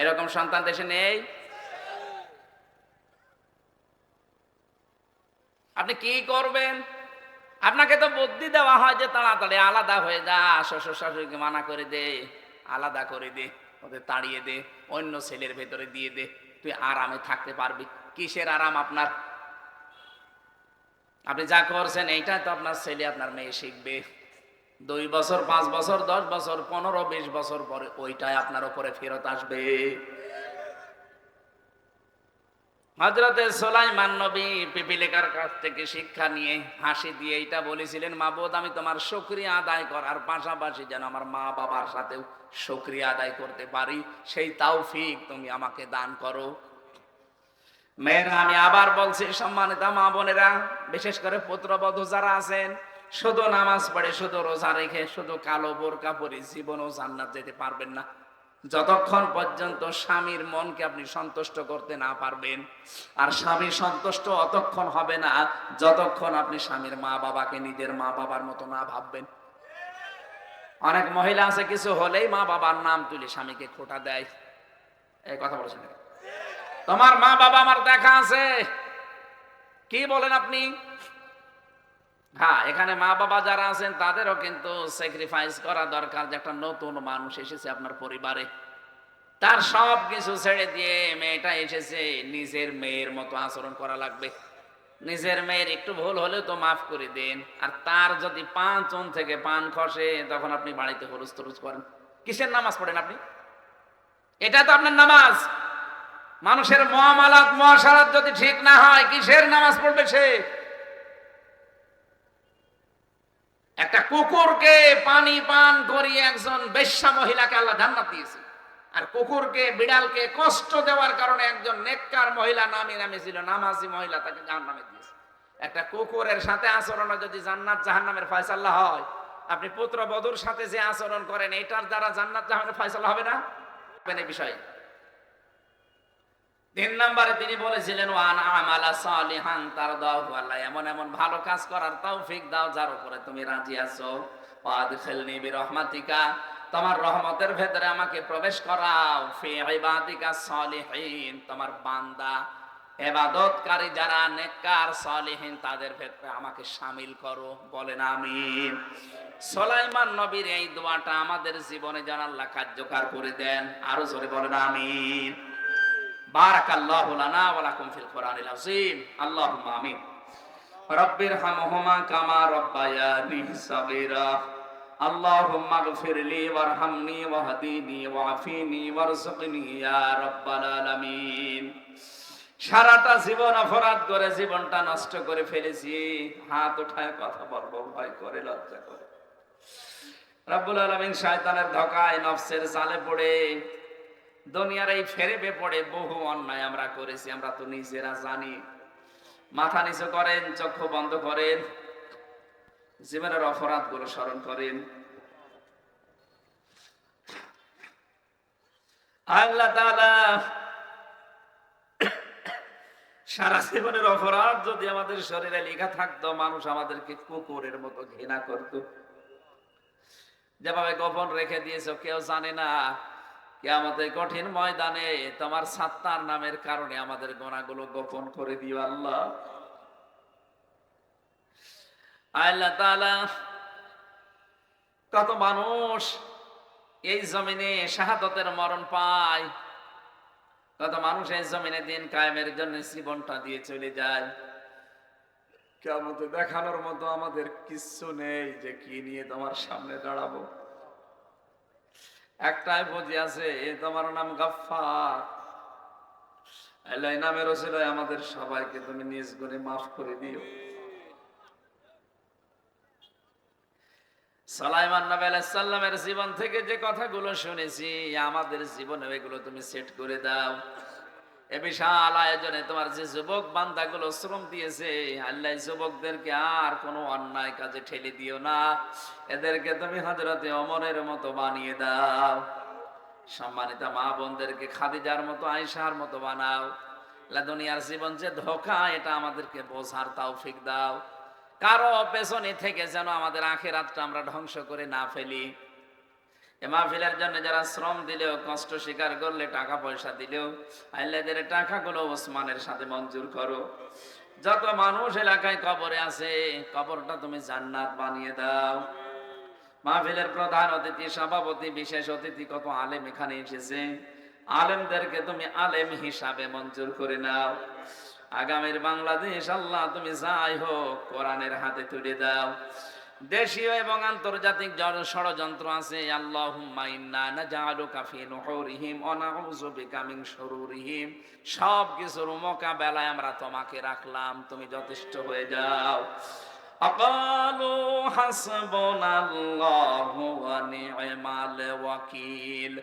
এরকম সন্তান দেশে নেই? আপনি কি করবেন? আপনাকে তো বুদ্ধি দেওয়া হয় যে তাড়াতাড়ি আলাদা হয়ে যা, শ্বশুর শাশুড়িকে মানা করে দে, আলাদা করে দে, ওদের তাড়িয়ে দে, অন্য ছেলের ভেতরে দিয়ে দে, তুই আরামে থাকতে পারবি। কিসের আরাম আপনার? আপনি যা করছেন এইটাই তো আপনার ছেলে আপনার মেয়ে শিখবে। 2 বছর, 5 বছর, 10 বছর, 15, 20 বছর পরে ওইটাই আপনার উপরে ফেরত আসবে। হযরতে সুলাইমান নবী পিপিলিকার কাছ থেকে শিক্ষা নিয়ে হাসি দিয়ে এইটা বলেছিলেন, মাবুদ, আমি তোমার শুকরিয়া আদায় করার পাশাপাশি যেন আমার মা বাবার সাথেও শুকরিয়া আদায় করতে পারি, সেই তৌফিক তুমি আমাকে দান করো। মেয়েরা, আমি আবার বলছি, সম্মানিত মা বোনেরা, বিশেষ করে পুত্রবধূ যারা আছেন, শুধু নামাজ পড়ে, শুধু রোজা রেখে, শুধু কালো বোরকা পরে জীবনও জান্নাত যেতে পারবেন না, যতক্ষণ পর্যন্ত স্বামীর মনকে আপনি সন্তুষ্ট করতে না পারবেন। আর স্বামী সন্তুষ্ট অতক্ষণ হবে না যতক্ষণ আপনি স্বামীর মা বাবাকে নিজের মা বাবার মতো না ভাববেন। অনেক মহিলা আছে, কিছু হলেই মা বাবার নাম তুলে স্বামীকে খোঁটা দেয়। এই কথা বলছেন, তোমার মা বাবা আমার দেখা আছে, কি বলেন আপনি? হ্যাঁ, এখানে মা বাবা যারা আছেন তাদেরও কিন্তু স্যাক্রিফাইস করা দরকার, যে একটা নতুন মানুষ এসেছে আপনার পরিবারে, তার সব কিছু ছেড়ে দিয়ে মেয়েটা এসেছে, নিজের মেয়ের মতো আচরণ করা লাগবে। নিজের মেয়ের একটু ভুল হলেও তো মাফ করে দেন। আর তার যদি 5 চুন থেকে পান খসে, তখন আপনি বাড়িতে হরুস তরুস করেন। কিসের নামাজ পড়েন আপনি? এটা তো আপনার নামাজ। মানুষের মুআমালাত মুআশারাত যদি ঠিক না হয়, কিসের নামাজ পড়বে সে? একটা কুকুরকে পানি পান করিয়ে একজন বেশ্যা মহিলাকে আল্লাহ জান্নাত দিয়েছে, আর কুকুরকে, বিড়ালকে কষ্ট দেওয়ার কারণে একজন নেককার মহিলা নামেছিল নামাজি মহিলা, তাকে জাহান্নামে দিয়েছে। একটা কুকুরের সাথে আচরণে যদি জান্নাত জাহান্নামের ফয়সালা হয়, আপনি পুত্রবধূর সাথে যে আচরণ করেন এটার দ্বারা জান্নাত জাহান্নামের ফয়সালা হবে না? এই বিষয় 3 নম্বরে তিনি বলেছিলেন ওয়ান আমালা সালিহান তারদাহু, আল্লাহ এমন এমন ভালো কাজ করার তৌফিক দাও যার উপরে তুমি রাজি আছো। ওয়াদখিলনি বিরহমাতিকা, তোমার রহমতের ভেতরে আমাকে প্রবেশ করাও। ফি ইবাদিকা সালিহিন, তোমার বান্দা ইবাদতকারী যারা নেককার সালিহিন তাদের ভেতরে আমাকে শামিল করো। বলেন আমিন। সুলাইমান নবীর এই দোয়াটা আমাদের জীবনে যেন আল্লাহ কার্যকর করে দেন। আরো জোরে বলেন আমিন। বারাকাল্লাহু লানা ওয়া লাকুম ফিল কোরআনিল আযীম। আল্লাহুম্মা আমিন। রব্বিরহামহুমা কামা রাব্বায়ানি সাগীরা। আল্লাহুম্মা গফিরলি ওয়ারহামনি ওয়াহদিনি ওয়াআফিনি ওয়ারযুকনি ইয়া রাব্বাল আলামিন। সারাটা জীবন অপরাধ করে জীবনটা নষ্ট করে ফেলেছি। হাত উঠায় কথা বলবো ভয় করে, লজ্জা করে। রব্বুল আলামিন শয়তানের ধোঁকায় নফসের জালে পড়ে দুনিয়ার এই ফেরেবে পড়ে বহু অন্যায় আমরা করেছি, আমরা তো নিজেরা জানি। মাথা নিচু করেন, চক্ষু বন্ধ করেন, জীবনের অপরাধ গুলো স্মরণ করেন। আল্লাহ তাআলা সারা জীবনের অপরাধ যদি আমাদের শরীরে লেখা থাকতো, মানুষ আমাদেরকে কুকুরের মতো ঘৃণা করত। যেভাবে গোপন রেখে দিয়েছো কেউ জানে না, কিয়ামতের কঠিন ময়দানে তোমার সাত্তার নামের কারণে আমাদের গুনাহগুলো গোপন করে দিও আল্লাহ। আল্লাহ তাআলা কত মানুষ এই জমিনে শাহাদাতের মরণ পায়, কত মানুষ এই জমিনে দিন কায়েমের জন্য জীবনটা দিয়ে চলে যায়। কিয়ামতে দেখানোর মতো আমাদের কিচ্ছু নেই যে কি নিয়ে তোমার সামনে দাঁড়াবো। একটাই বুঝি আছে, তোমার নাম গাফফার। আল্লাহ নামের ওসিলায় আমাদের সবাইকে তুমি নিজ গুণে মাফ করে দিও। সুলাইমান নবী আলাইহিস সালামের জীবন থেকে যে কথাগুলো শুনেছি, আমাদের জীবনে এগুলো তুমি সেট করে দাও। এ বিশাল আয়োজনে তোমার যে যুবক বান্দাগুলো শ্রম দিয়েছে, আল্লাহ যুবকদেরকে আর কোনো অন্যায় কাজে ঠেলে দিও না। এদেরকে তুমি হযরতে ওমরের মতো বানিয়ে দাও। সম্মানিত মা বোনদেরকে খাদিজার মতো, আয়েশার মতো বানাও। দুনিয়ার জীবন যে ধোঁকা, এটা আমাদেরকে বোঝার তৌফিক দাও। কারো পেছনে থেকে যেন আমাদের আখিরাতটা আমরা ধ্বংস করে না ফেলি। এ মাহফিলের জন্য যারা শ্রম দিলেও, কষ্ট স্বীকার করলে, টাকা পয়সা দিলেও, আল্লাহদের টাকাগুলো ওসমানের সাথে মঞ্জুর করো। যত মানুষ এলাকায় কবরে আছে, কবরটা তুমি জান্নাত বানিয়ে দাও। মাহফিলের প্রধান অতিথি, সভাপতি, বিশেষ অতিথি, কত আলেম এখানে এসেছে, আলেমদেরকে তুমি আলেম হিসাবে মঞ্জুর করে নাও। আগামীর বাংলাদেশ আল্লাহ তুমি যাই হোক কোরআনের হাতে তুলে দাও। দেশীয় এবং আন্তর্জাতিক ষড়যন্ত্র আছে, আল্লাহুম্মা ইন্না নাজআলুকা ফি নুহুরিহিম ওয়া নাউযু বিকা মিন শুরুরিহিম। সব কিছুর মোকাবেলায় আমরা তোমাকে রাখলাম, তুমি যথেষ্ট হয়ে যাও। আকালু হাসবুনাল্লাহু ওয়া নি'মাল ওয়াকিল,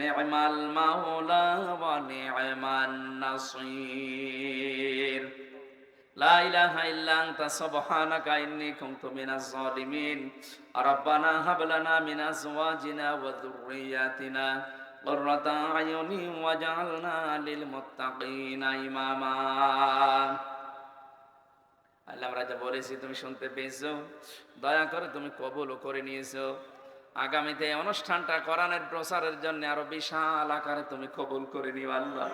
নি'মাল মাওলা ওয়া নি'মান নাসির। লা ইলাহা ইল্লা আনতা সুবহানাকা ইন্নী কুনতু মিনাজ জালিমিন। রাব্বানা হাব লানা মিন আজওয়াজিনা ওয়া যুররিয়াতিনা কুররাতা আয়ুনি ওয়াজআলনা লিল মুত্তাকিনা ইমামা। আল্লাহ, আমরা যা বলেছি তুমি শুনতে পেয়েছো, দয়া করে তুমি কবুল করে নিয়েছো। আগামীতে অনুষ্ঠানটা কোরআনের প্রচারের জন্য আরো বিশাল আকারে তুমি কবুল করে নিও আল্লাহ।